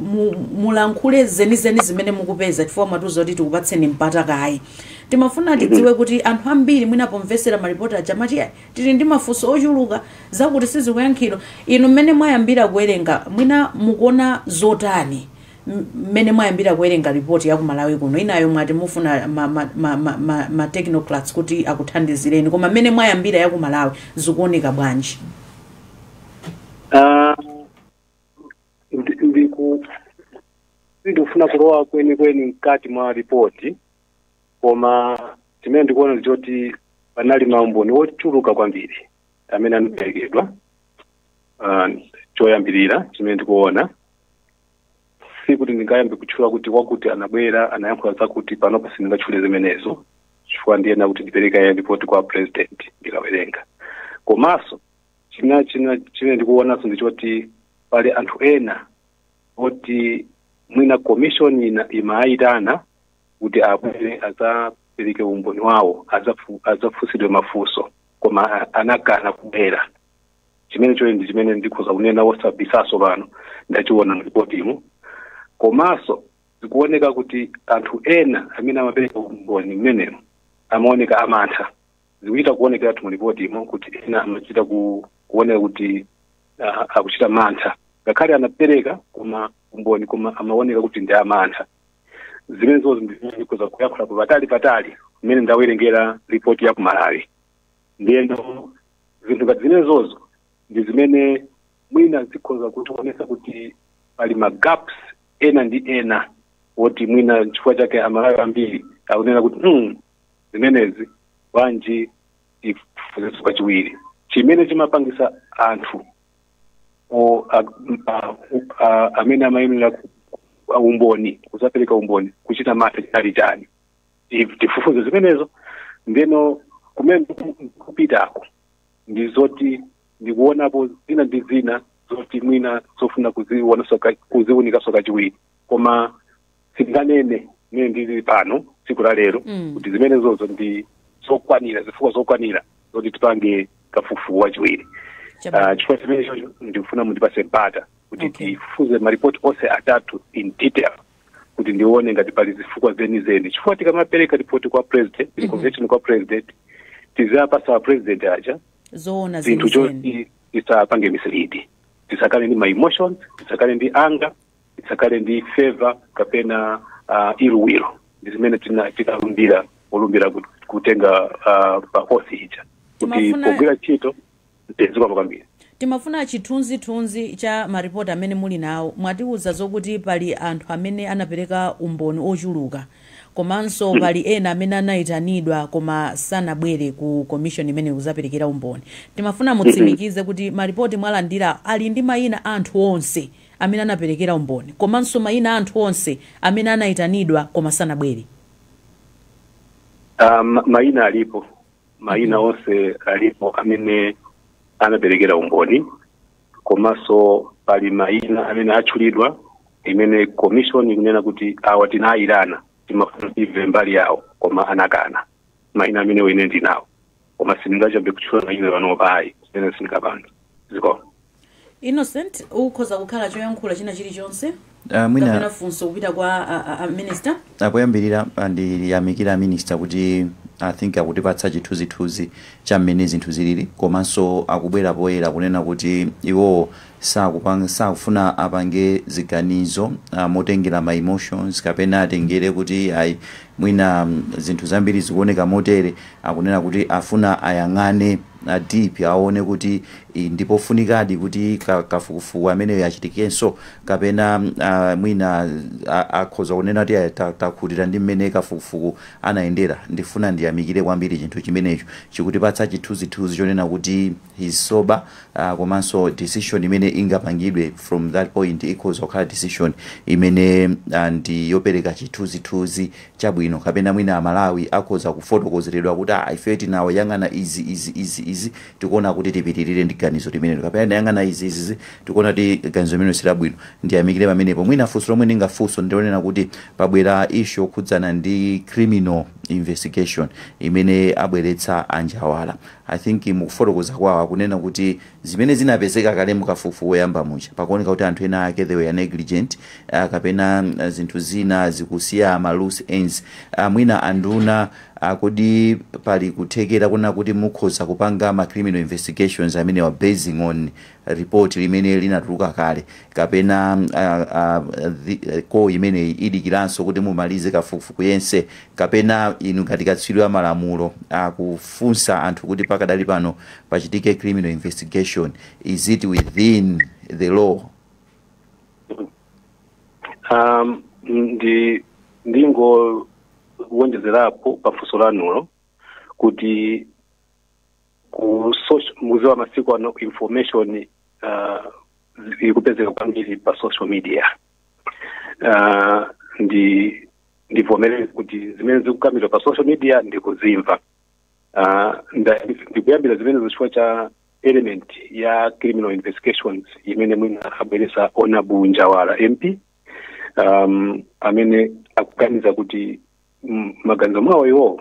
mulankhule zenizeni zimene mukupeza chifukwa mwatiuza kuti tikupatseni mpata kayi. Timafuna tidziwe kuti anthu ambiri mwina pomvesera maripoti achamati tili ndi mafunso ochuluka zakuti sizikuyankhidwa. Inu mmene mwayambira kuwerenga mwina mukuona zotani mmene mwayambira kuwerenga ripoti ya ku Malawi kuno? Inayo mwati mufuna ma technocrats kuti akuthandizireni, koma mmene mwayambira ya ku Malawi zikuoneka bwanji? Ndikufuna kulowa kweni mkati mwa ripoti, koma chimene ndikuona ndichoti panali maumboni ochuluka kwambiri amene anaperekedwa. Choyambirira chimene ndikuona sikuti ndingayambe kutchula kuti wakuti anabwera anayankhula zakuti panopa sindingatchule zimenezo chifukwa ndiyena kuti ndipereka ya ripoti kwa president ndikawerenga. Komanso chimene ndikuonaso ndichoti pali anthu ena oti mwina commission imayitana kuti abwere azapereke umboni wawo azafusidwe mafunso koma anakana kubwera. Chimene ndi chimene ndikhoza kunena wosabisaso pano ndachiona mripotimo. Komanso zikuoneka kuti anthu ena amene amapereka umboni mmenemo amaoneka amantha. Zikuita kuoneka atu mripotimo kuti ena amachita kuoneka kuti akuchita mantha, ngakhale anapereka koma umboni koma amaoneka kuti ndi amantha. Zimenezo ndikuza kuyankhula patali mmene ndawerengera ripoti ya ku Malawi. Ndiyeno zinthu ngati zimenezozo ndi zimene mwina zikhoza kutionesa kuti pali magaps ena ndi ena woti mwina chifukwa chake Amalawi ambiri akunena kuti zimenezi wanji ifufuzeso kachiwiri. Chimene chimapangisa anthu amene amayenera umboni kuzapereka umboni kuchita mantha chali chani tifufuze zimenezo. Ndeno kumene kupitako ndi zoti ndikuonapo zina ndi zina zoti mwina zofuna kuziunika soka chiwiri, koma singanene mene ndili pano tsiku la lero kuti zimenezozo ndi zokwanira, zifukwa zokwanira zoti tipange kafukufuku wachiwiri. Chifukwa chimenecho ndikufuna mundipase mpata kuti tifufuze maripoti onse atatu in detail kuti ndione ngati pali zifukwa zenizeni. Chifukwa tikamapereka ripoti kwa president, convention kwa president, tizapasa wa president aja zoona zinthu choti tisapange misilidi, tisakale ndi my emotions, tisakale ndi anger, tisakale ndi favor kapena iluwiro. Ndizimene tikalumbira kutenga pahosi ija kuti pogwira ntchito tezikwa kwambiri. Timafuna chithunzi cha maripoti amene muli nawo. Mwatiuza zokuti pali anthu amene anapereka umboni ochuluka, komanso pali ena amene anayitanidwa koma sanabwere ku commission imene kuzaperekera umboni. Timafuna mutsimikize kuti maripoti mwalandira ali ndi mayina anthu onse amene anaperekera umboni, komanso mayina anthu onse amene anayitanidwa koma sanabwere. Mayina alipo, mayina onse alipo amene anaperekera umboni, komanso pali mayina amene atchulidwa imene commission ikunena kuti awa tinayirana timafuna tive mbali yawo koma anakana. Mayina amene wene ndinawo koma sindingachambe kutchula mayina panopa ayi zimene sindikapanga. Ziko Innocent, ukhoza kukhala choyankhula china chilichonse mwina kapena funso kupita kwa minister? Apoyambirira ndiyamikira minister kuti I think akutipatsa chithunzithunzi cha mmene zinthu zilili, komanso akubwera poyera kunena kuti iwo sakufuna apange ziganizo motengera ma emotions kapena atengere kuti mwina zinthu zambiri zikuoneka motere. Akunena kuti afuna ayang'ane deep aone kuti ndipo funikadi kuti kafukufuku amene yachitikenso kapena mwina akhoza kunena kuti takhutira ndi mmene kafukufuku anayendera. Ndifuna ndiyamikire kwambiri chinthu chimenecho chikutipatsa chithunzithunzi chonena kuti he's sober, komanso decision imene ingapangidwe from that point ikhoza kukhala decision imene ndi yopereka chithunzithunzi chabwino kapena mwina Amalawi akhoza kufotokozeredwa kuti ife tinawo yang'ana izi tikuona kuti tipitirire ndi ganizo limene kapena yang'ana izi tikuona kuti ganizo limene silabwino ndiyamikire pamenepo. Mwina funso lomwe ndingafunso ndionena kuti pabwera issue khudzana ndi criminal investigation imene abweretsa Anjawala. I think mukufotokoza kwawo kunena kuti zimene zinapezeka kale mukafufu woyamba mucha pakuoneka kuti anthu ena ake they were negligent kapena zinthu zina zikusiya ma loose ends. Mwina anduna kodi pali kuthekera kuna kuti mukhoza kupanga ma criminal investigations amene were basing on report limene linatuluka kale kapena ko imene idikiranso kuti mumalize kafukufuku yense kapena inu ngati katswiri wa malamulo kufunsa anthu kuti pakadali pano pachitike criminal investigation, is it within the law? Ndingo kuwonjezerapo pafunso lanulo kuti ku social muzi wa masiku ano information ikupezeka kwambiri pa social media. Ndivomereza kuti zimene zikukambidwa pa social media ndikuzimva. Ndikuyambira zimene zikuchifukwa cha element ya criminal investigations imene mwina abweresa Honorable Njawala MP amene akuganiza kuti maganizo mwawo iwo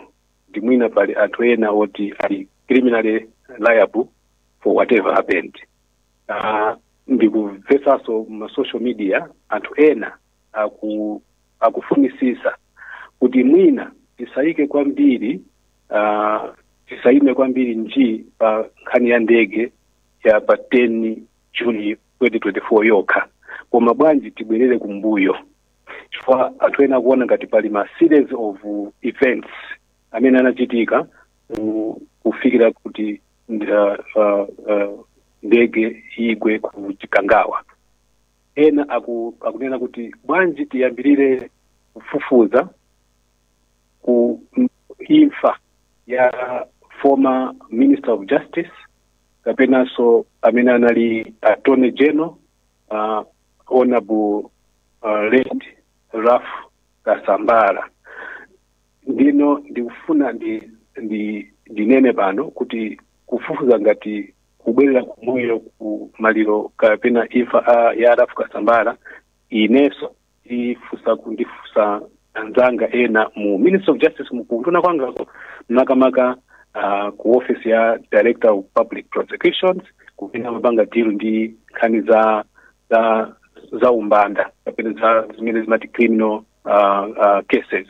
ndi mwina pali anthu ena oti ali criminally liable for whatever happened. Ndikumvesanso ma social media anthu ena akufunisisa kuti mwina tisaike kwambiri tisaime kwambiri nji pa nkhani ya ndege ya pa 10 Juni 2024 yokha koma bwanji tibwerere kumbuyo chifukwa anthu ena kuona ngati pali ma series of events amene anachitika kufikira kuti ndege igwe ku Chikangawa. Ena akunena kuti bwanji tiyambirire kufufuza ku imfa ya former Minister of Justice kapena so amene anali Attorney General Honorable late Raf Kasambala. Ndino ndikufuna ndinene pano kuti kufufuza ngati kubwerera kumbuyo ku maliro kapena imfa ya Raf Kasambala ineso ndifusa anzanga ena mu Minister of Justice mukutuna kwangako makamaka ku office ya Director of Public Prosecutions kupina mabanga deal ndi nkhani za umbanda kapena za zimene zimati criminal cases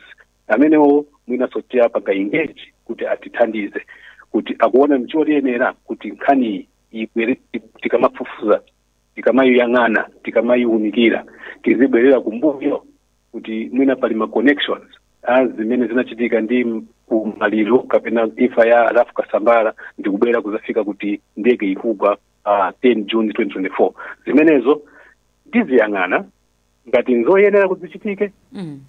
amenewo mwina sotia paka engage kuti atithandize kuti akuona mchoriyenera kuti nkhani ibwere tikamafufuza tikamayiyang'ana tikamayiunikira tizibwerera kumbuyo kuti mwina pali ma connections zimene zinachitika ndi maliro kapena imfa ya Raf Kasambala ndikubwera kuzafika kuti ndege ikugwa 10 June 2024 zimenezo tiziyang'ana ngati nzoyenera kuzichitike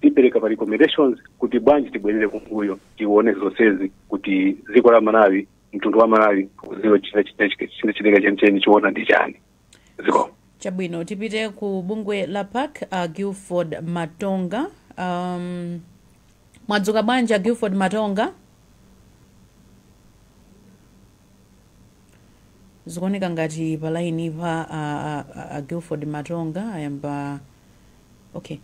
tipereka pa recommendations kuti bwanji tibwerere kumbuyo tione zonsezi kuti dziko la Malawi mtundu wa Malawi uziwe chinachitika chenicheni chiona ndi chani ziko chabwino. Tipite ku bungwe la PAC Guilford Matonga. Mwadzuka bwanji Guilford Matonga? Zikuoneka ngati palaini pa Guilford Matonga ayamba okay.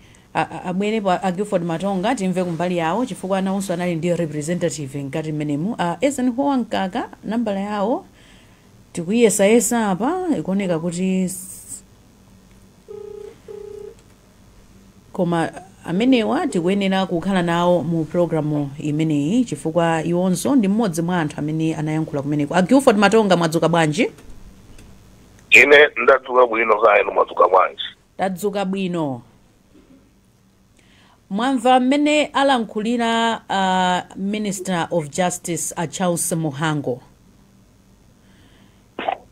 Abwerepo Guilford Matonga timve kumbali yawo chifukwa anawonso anali ndi representative ngati menemu Ezen Hoa Nkaka nambala yawo tikuyesayesa apa ikuoneka kuti koma amenewa tikuyenera kukhala nawo mu programu imeneyi chifukwa iwonso ndi mmodzi mwa anthu amene anayankhula kumeneko. Guilford Matonga mwadzuka bwanji? Ine ndadzuka bwino kaya mwadzuka bwanji? Tadzuka bwino. Mwamva mmene alankhulira Minister of Justice Charles Muhango.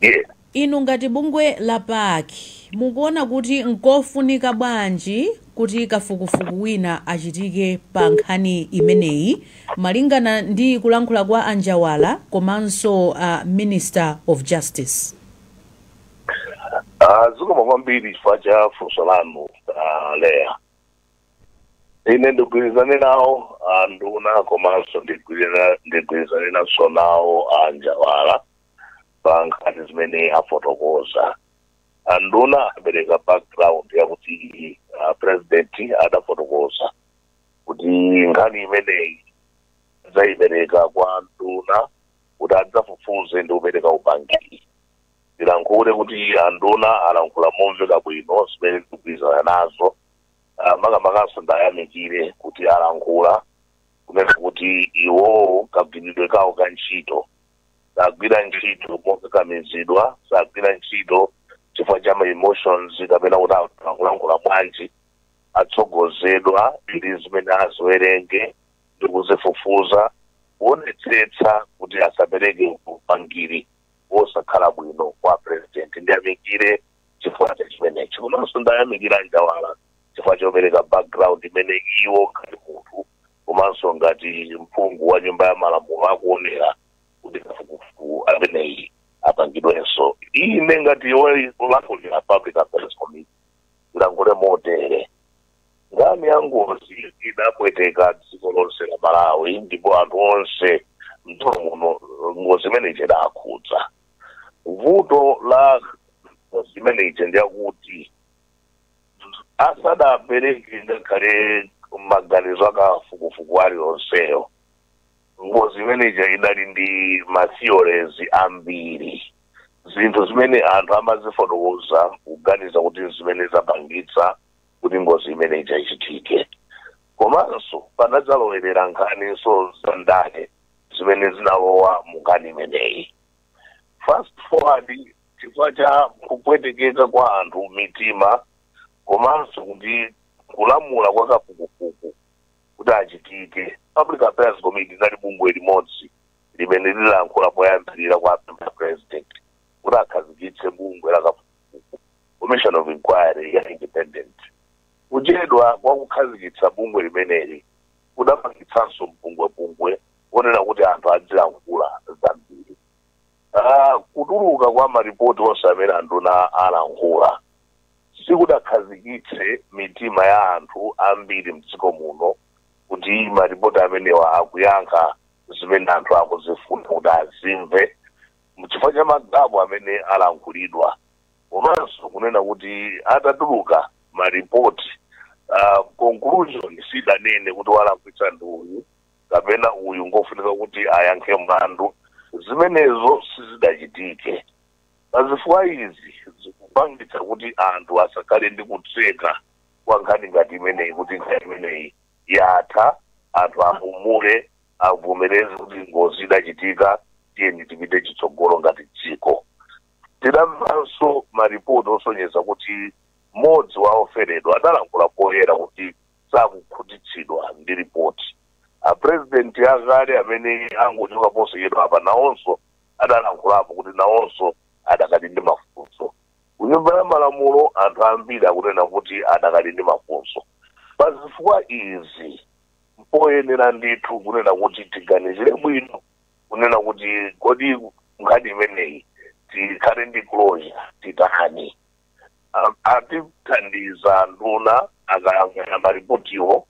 Yeah. Inu ngati bungwe la PAC mukuona kuti nkofunika bwanji kuti kafukufuku wina achitike pa nkhani imeneyi malingana ndi kulankhula kwa Anjawala komanso Minister of Justice? Zikoma kwambiri chifukwa cha funso lanu Leya. Ine ndigwirizane nawo nduna komanso ndigwirizane naso nawo Njawala pa nkhani zimene afotokoza. Nduna apereka background yakuti president adafotokoza kuti nkhani imeneyi adzayipereka kwa nduna kuti adzafufuze ndi kupereka upangiri. Ndilankhule kuti nduna alankhula momveka bwino zimene tikugwirizana nazo. Makamakaso ndayamikire kuti alankhula kunena kuti iwo kagwiridwe kawo ka ntchito sagwira ntchito mokakamizidwa, sagwira ntchito chifukwa cha ma emotions kapena kuti akulankhula bwanji, atsogozedwa ndi zimene aziwerenge ndi kuzifufuza kuonetsetsa kuti asapereke upangiri wosakhala bwino kwa president. Ndiyamikire chifukwa cha chimenecho. Komanso ndayamikira Njawala chifukwa chopereka background imene iwo ngati munthu komanso ngati mphungu wa nyumba ya malamulo akuonera kuti kafukufuku ameneyi apangidwenso. Ine ngati olankhulira Public Affairs Committee ndilankhule motere. Nkhani ya ngozi idapweteka dziko lonse la Malawi ndipo anthu onse mdziko muno ngozi imeneyi idakhudza. Vuto la ngozi imeneyi ndiyakuti asadapereke ngakhale maganizo akafukufuku aliyonseyo. Ngozi imeneyi idali ndi matheories ambiri, zinthu zimene anthu amazifotokoza kuganiza kuti zimene zapangitsa kuti ngozi imeneyi ichitike. Komanso panadzalowerera nkhaniso zandale zimene zinalowa mu nkhani imeneyi. Fast forward chifukwa cha kupwetekeka kwa anthu mitima komanso kuti kulamula kwa kafukufuku kuti achitike. Public Affairs Committee inali bungwe limodzi limene lilankhula poyambirira kwa president kuti akhazikitse bungwe la kafukufuku, Commission of Inquiry ya independent. Kuchedwa kwa kukhazikitsa bungwe limeneli kudapangitsanso bungwe kuonera kuti anthu azilankhula zambiri. Kutuluka kwa maripoti onse amene nduna alankhula sikudakhazikitse mitima ya anthu ambiri mdziko muno kuti maripoti amenewa akuyankha zimene anthu akuzifuna kuti azimve chifukwa cha magabu amene alankhulidwa. Komanso kunena kuti atatuluka maripoti conclusion sidanene kuti walankhulitsa ndi uyu kapena uyu ngofunika kuti ayankhe mlandu. Zimenezo sizidachitike. Pazifukwa izi zikupangitsa kuti anthu asakhale ndi kutseka kwa nkhani ngati imeneyi kuti nkhani imeneyi yatha, anthu apumule avomereze kuti ngozi idachitika, tiyeni tipite chitsogolo ngati dziko. Tidamvanso maripoti osonyeza kuti mmodzi wa oferedwa adalankhula poyera kuti sakukhutitsidwa ndi ripoti. President yakale amene angochoka posachedwa apa nawonso adalankhulapo kuti nawonso adakali ndi mafunso. Kunyumba ya malamulo anthu ambiri akunena kuti adakali ndi mafunso. Pazifukwa izi mpoyenera ndithu kunena kuti tiganizire bwino kunena kuti kodi nkhani imeneyi tikhale ndi closure titani. Atithandiza nduna akayang'ana maripotiwo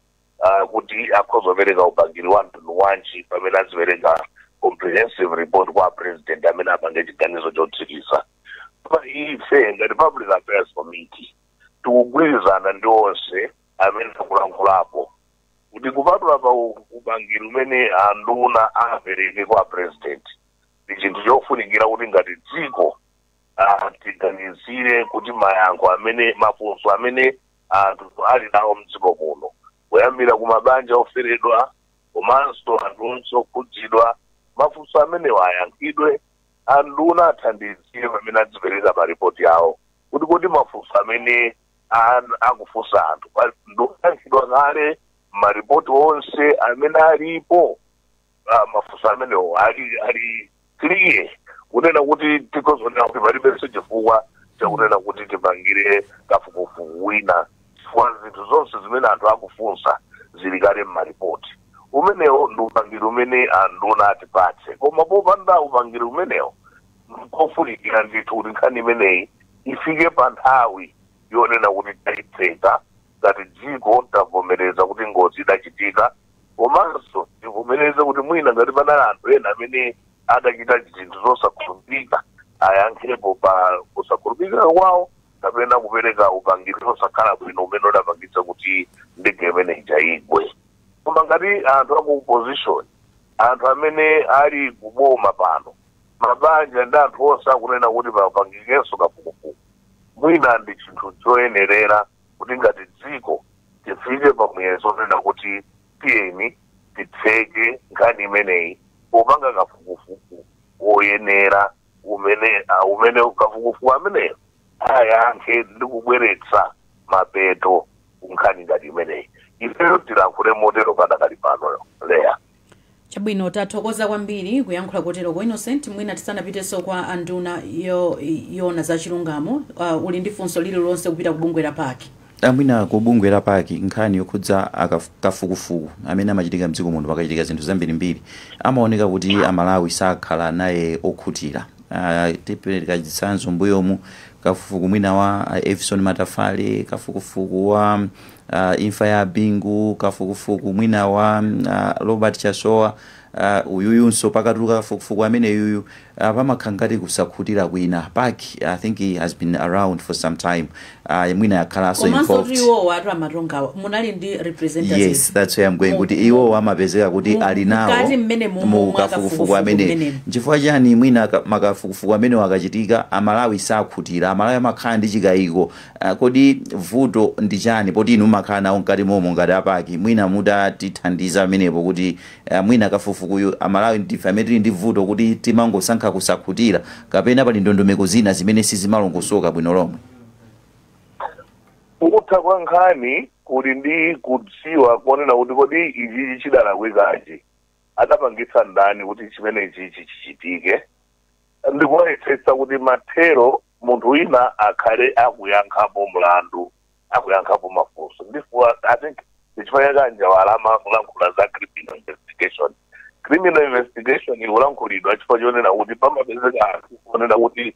kuti akhozopereka upangiri wa mtundu wanji pamene azipereka comprehensive report kwa president amene apange chiganizo chotsiriza. Ife ngati Public Affairs Committee tikugwirizana ndi onse amene akulankhulapo kuti kupatula pa upangiri umene nduna apereke kwa president ndi chinthu chofunikira kuti ngati dziko tiganizire kuti mayankho amene mafunso amene anthu ali nawo mdziko muno kuyambira kumabanja oferedwa komanso anthu onse okhudzidwa mafunso amenewa ayankhidwe, nduna athandizire pamene azipereka maripoti awo kuti kodi mafunso amene akufunsa anthu ndoyankhidwa kale maripoti onse amene alipo. Mafunso amenewo ali clear kunena kuti tikozonera kuti palibenso chifukwa chakunena kuti tipangire kafukufuku wina chifukwa zinthu zonse zimene anthu akufunsa zili kale mmaripoti. Umenewo ndi upangiri umene nduna atipatse, koma popanda upangiri umenewo kofunikira ndithu kuti nkhani imeneyi ifike pa nthawi yonena kuti tayitseka ngati dziko tavomereza kuti ngozi idachitika, komanso tivomereze kuti mwina ngati panali anthu ena amene adachita zinthu zosakhulupirika ayankhepo pa kusakhulupirika kwawo kapena kupereka upangiri osakhala bwino umene udapangitsa kuti ndege imene ichayigwe. Koma ngati anthu aku opposition, anthu amene ali kuboma pano, mabanja ndi anthu onse akunena kuti papangikenso kafukufuku, mwina ndi chinthu choyenerera kuti ngati dziko tifike pa muyezo onena kuti tiyeni titseke nkhani imeneyi popanga kafukufuku woyenera umene kafukufuku ameneyo ayankhe ndi kubweretsa mapeto kunkhani ngati imeneyi. Ifeyo tilankhule motero padakali pano Leya. Chabwino, tathokoza kwambiri kuyankhula kotero kwa Innocent. Mwina tisanapiteso kwa anduna yona za chilungamo, uli ndi funso lililonse kupita kubungwera paki. Mwina kubungwera paki nkhani yokhudza kafukufuku amene amachitika mdziko muno pakachitika zinthu zambirimbiri amaoneka kuti Amalawi sakhala naye okhutira. Tipereka chitsanzo mbuyomu kafukufuku mwina wa Efison Matafale, kafukufuku wa imfa ya Bingu, kafukufuku mwina wa Robert Chasoa, uyuyunso pakatuluka kafukufuku amene yuyu pamakhangati kusakhutira kwina paki. I think he has been around for some time. Mwina yakhalanso involved. Munali ndi representatives. Yes, that's where I'm going. Kuti iwo amapezeka kuti ali nawo mu kafukufuku amene. Chifukwa chani mwina makafukufuku amene wakachitika Amalawi sakhutira, Amalawi amakhala ndi chikayiko. Kodi vuto ndi chani poti inu makhala nawo mkati momwe ngati apaki, mwina mutatithandiza amenepo kuti mwina kafukufukuyu Amalawi ndife amene ndi vuto kuti timangosankha kusakhutira kapena pali ndondomeko zina zimene sizimalongosoka bwino lomwe. Kutha kwa nkhani kuli ndi kudziwa kuonena kuti kodi ichi chidalakwikachi, adapangitsa ndani kuti chimenechi chichitike, ndikuonetsetsa kuti mathero munthu wina akhale akuyankhapo mlandu, akuyankhapo mafunso. Ndifuna I think ndichifanya kanja walama kulankhula za criminal investigation. Criminal investigation ikulankhulidwa chifukwa chonena kuti pamapezeka anthu kuonena kuti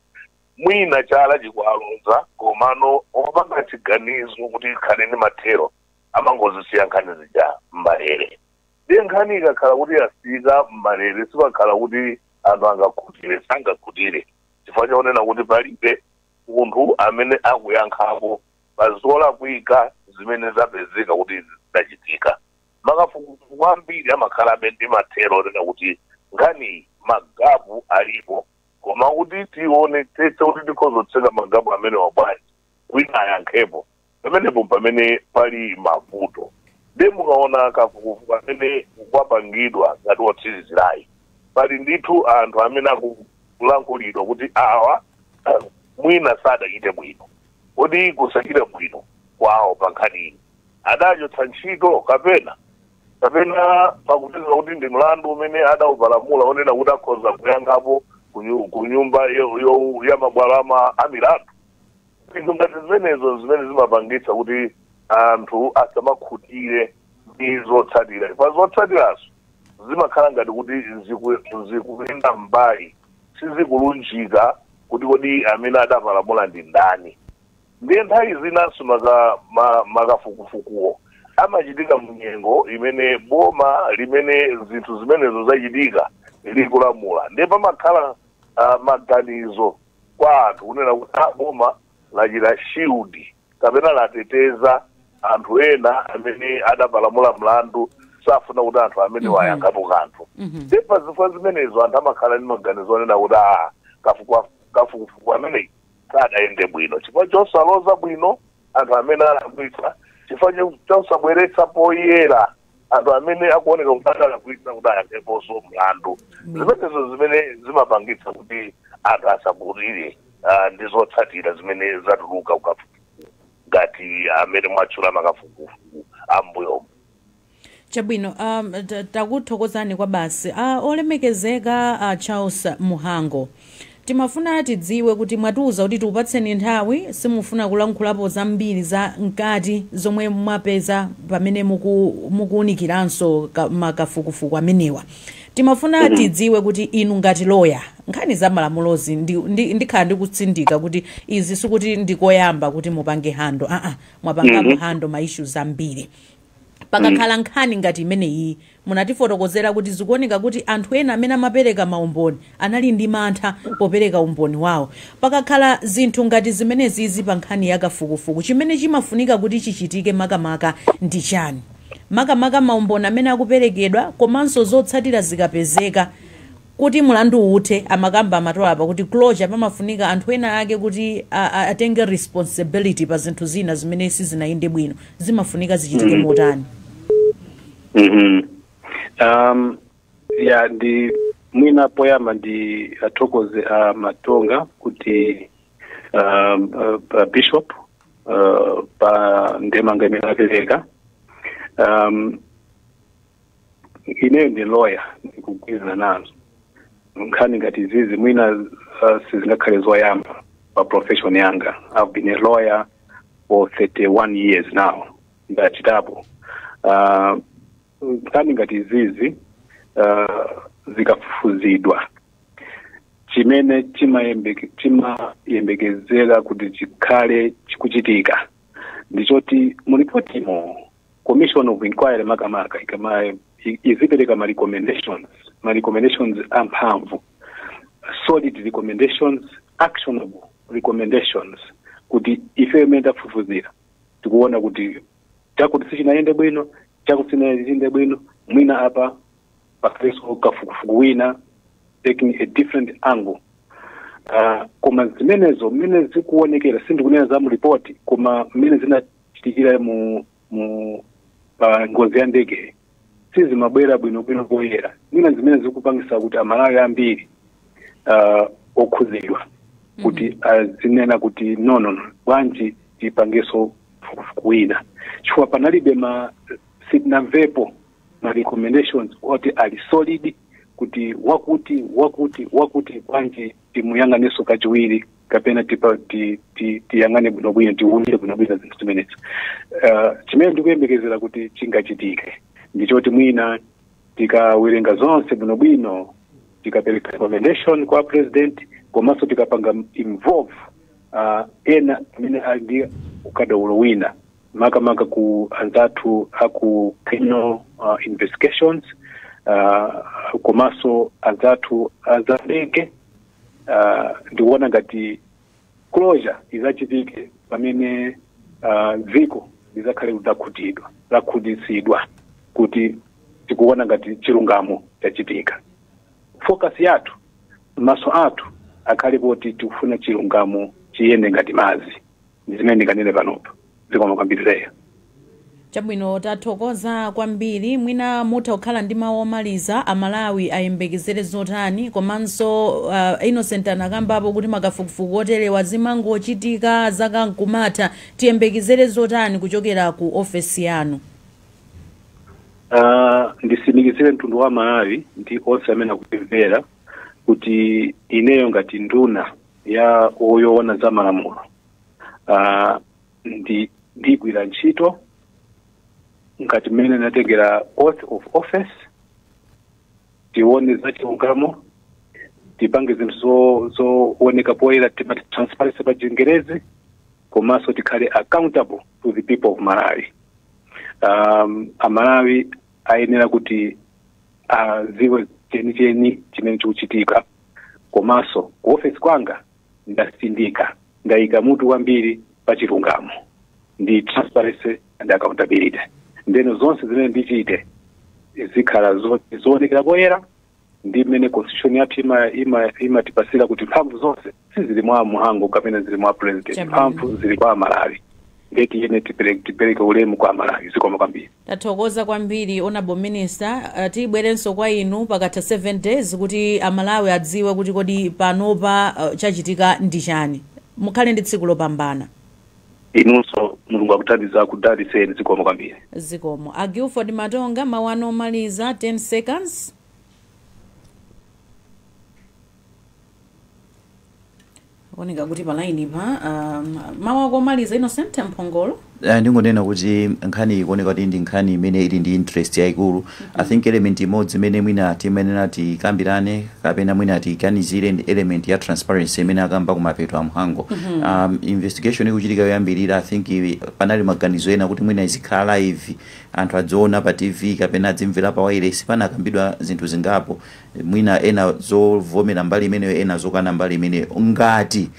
mwina chala chikwalonza komano opanga chiganizo kuti ikhale ndi mathero amangozisiya nkhani zija mmalere. Ndiye nkhani ikakhala kuti yasika mmalere sipakhala kuti anthu angakhutire sangakhutire chifukwa chonena kuti palibe munthu amene akuyankhapo pazolakwika zimene zapezeka kuti zidachitika. Makafukufuku ambiri amakhalabe ndi mathero onena kuti nkhani magabu alipo, koma kuti tionetsetse kuti tikhozotseka magabu amene wabwanji wina ayankhepo pamenepo pamene pali mavuto. Ndiye mukaona kafukufuku amene kwapangidwa ngati wotsizirayi, pali ndithu anthu amene akulankhulidwa kuti awa mwina sadachite bwino, kodi kusachita bwino kwawo pa nkhaniyi adachotsa ntchito kapena pakuteza kuti ndi mlandu umene adaupalamula onena kuti akhoza kuyankhapo ku nyumba ya mabwalo a milandu. Zinthu ngati zimenezo zimene zimapangitsa kuti anthu asamakhutire ndi zotsatira. Pa zotsatirazo zimakhala ngati kuti zikuyenda mbali, sizikulunjika kuti kodi amene adapalamula ndi ndani. Ndiye nthawi zinanso makafukufukuwo amachitika munyengo imene boma limene zinthu zimenezo zachitika likulamula. Ndiye pamakhala maganizo kwa anthu kunena kuti boma lachita shield kapena lateteza anthu ena amene adapalamula mlandu safuna kuti anthu amene wayankhapo kanthu. Ndiye pa zifukwa zimenezo anthu amakhala ndi maganizo onena kuti kafukufuku amene sadayende bwino chifukwa chosaloza bwino anthu amene alakwitsa, chifukwa chosabweretsa poyera anthu amene akuoneka kuti adalakwitsa kuti ayankheponso mlandu. Zimenezo zimene zimapangitsa kuti anthu asakhutire ndi zotsatira zimene zatuluka kukafukufuku ngati amene mwatchula makafukufuku ambuyomu. Chabwino, takuthokozani kwa basi. Olemekezeka Charles Muhango, timafuna tidziwe kuti mwatiuza kuti tiupatseni nthawi, simufuna kulankhulapo zambiri za mkati zomwe mwapeza pamene mukuwunikiranso makafukufuku amenewa. timafuna tidziwe kuti inu ngati lawyer nkhani za malamulozi ndikhala ndikutsindika kuti izi sikuti ndikoyamba kuti mupange hando mwapangapo hando ma issues ambiri pakakhala nkhani ngati imeneyi munatifotokozera kuti zikuoneka kuti anthu ena amene amapereka maumboni anali ndi mantha popereka umboni wawo. Pakakhala zinthu ngati zimenezi pa nkhani ya kafukufuku chimene chimafunika kuti chichitike makamaka ndi chani? Makamaka maumboni amene akuperekedwa komanso zotsatira zikapezeka kuti mulandu uthe amakamba amatola pa kuti closure pamafunika anthu ena ake kuti atenge responsibility pa zinthu zina zimene sizinayende bwino zimafunika zichitike motani? Ya ndi mwina poyamba ndi athokoze Matonga kuti bishop pa ndemanga imene apereka. Ineyo ndi lawyer ndikugwirizana nazo nkhani ngati zizi mwina sizingakhale zoyamba pa profession yanga. I've been a lawyer for 31 years now ndachitapo nkhani ngati zizi zikafufuzidwa chimene chimayembekezera kuti chikhale chikuchitika ndichoti mulipotimo commission of inquiry makamaka izipereka ma recommendations amphamvu, solid recommendations, actionable recommendations kuti ife imene fufuzira tikuona kuti chakuti sichinayende bwino chakuti sinayende bwino mwina apa pakreso kafukufuku wina taking a different angle. Koma zimenezo mmene zikuonekera sindikunena za mu report koma mmene zinachitikira mu ngozi ya ndege sizimabwera bwino poyera mwina zimene zikupangisa kuti amalawi ambiri okhuzidwa kuti zinena kuti no bwanji tipangeso fukufuku wina chifukwa panalibe sitinamvepo ma recommendations oti ali solid kuti wakuti bwanji timuyang'aneso kachiwiri kapena tiyang'ane bwinobwino tiwunire bwinobwino zinthu zimenezi. Chimene ndikuyembekezera kuti chingachitike ndichoti mwina tikawerenga zonse bwinobwino tikapereka recommendation kwa president komanso tikapanga involve ena amene ali ukadaulo wina makamaka ku anzathu aku criminal investigations komanso anzathu azandege ndikuona ngati closure izachitike pamene dziko lizakhale lakhutitsidwa kuti tikuona ngati chilungamo chachitika. Focus yathu maso athu akhale poti tikufuna chilungamo chiyende ngati madzi ndimene ndikanene panopo zikomo kwambiri. Chabwino tathokoza kwambiri. Mwina mutha kukhala ndi mawu omaliza amalawi ayembekezere zotani komanso Innocent anakambapo kuti makafukufuku otelewa zimangochitika zaka nkumatha tiyembekezere zotani kuchokera ku ofesi yanu? Ndisimikizire mtundu wa malawi ndi onse amene akutimvera kuti ineyo ngati nduna ya oyoona za malamulo ndigwira ntchito ngati mmene natengera oath of office tione za chilungamo tipange zinthu zooneka poyera timati transparency pa Chingerezi komanso tikhale accountable to the people of Malawi. Amalawi ayenera kuti aziwe chenicheni chimene chikuchitika komanso ku office kwanga ndasindika ndayika mutu kwambiri pa chilungamo ndi transparency and accountability. Ndeno zonse zimene ndichite zikhala zoonekera poyera ndi mmene constitution yathu imatipasira kuti mphamvu zonse sizili mwa muhango kapena zili mwa president, mphamvu zili kwa Malawi. Ndeti yene tipereke ulemu kwa Malawi. Zikomo kwambiri. Tathokoza kwambiri Honorable Minister. Tibwerenso kwa inu pakatha 7 days kuti amalawi adziwe kuti kodi panopa chachitika ndi chani. Mukhale ndi tsiku lopambana. Inunso mulungu akuthandiza kudaliseni. Zikomo kwambiri. Zikomo. Guilford Matonga mawu omaliza 10 seconds. Oneka kuti palaini pa mawu omaliza Innocent Mphongolo. ndingonena kuti nkhani ikuoneka kuti ndi nkhani imene ili ndi interest yaikulu. I think element imodzi imene mwina timenena tikambirane kapena mwina tiganizire ndi element ya transparency imene akamba kumapeto amhango. Investigation ikuchitika yoyambirira, I think panali maganizo ena kuti mwina izikhala live, anthu adziona pa TV kapena adzimvera pa wireless, pana akambidwa zinthu zingapo, mwina ena zovomera mbali imeneyo, ena zokana mbali imeneyo. Ngati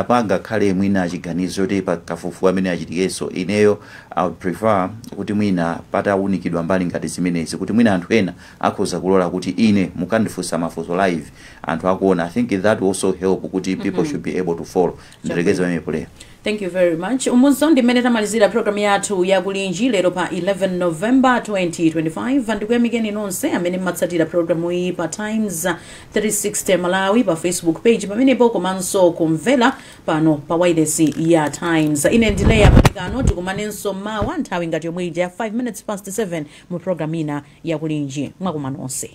pangakhale mwina achiganizo kuti pakafukufuku amene achitikenso, ineyo I would prefer kuti mwina patawunikidwa mbali ngati zimenezi, kuti mwina anthu ena akhoza kulola kuti ine mukandifunsa mafunso live, anthu akuona. I think that will also help kuti people should be able to follow. Ndirekeze pamene player. Thank you very much. Umuzondi mmene tamalizira program yathu ya kulinji lero pa 11 November 2025. Ndikuyamikeni nonse amene mmatsatira programu iyi pa Times 360 Malawi pa Facebook page pamenepo komanso kumvera pano pa wireless ya Times. Ine ndileya malikano tikumanenso mawa nthawi ngati yomwe ija 5 minutes past 7 mu program ina ya kulinji. Mwakuma nonse.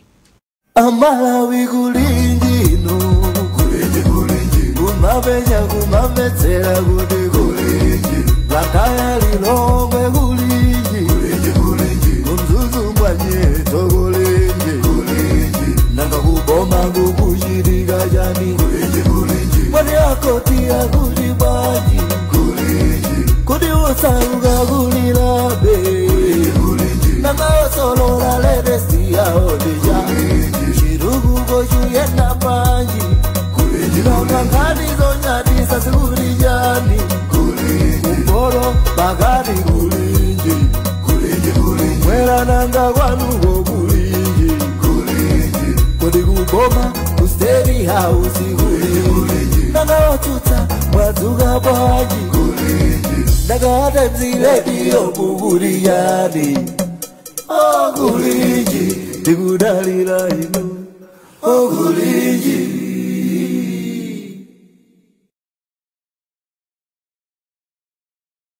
Amalawi kulinji no kumavenya kumavetsera kuti kulinji lakaya lilongwe kulinji kumzuzu mwanyeto kulinji nanga kuboma kukuchitika chani mwani akotia kuti bwanji kuti usauka kulilabe nanga osolola ledesi yaodeja chirukuko chuyenda panji ndinongangani zonyadisa sikulijani kumbolo bakati kulinji mwera nanga kwanuko kulinji kodi kuboma kusteri hausi kulinji nanga otuta mwadzuka bwanji ndakate mziredio kukulijani kulinji ndikudalira ino kulinji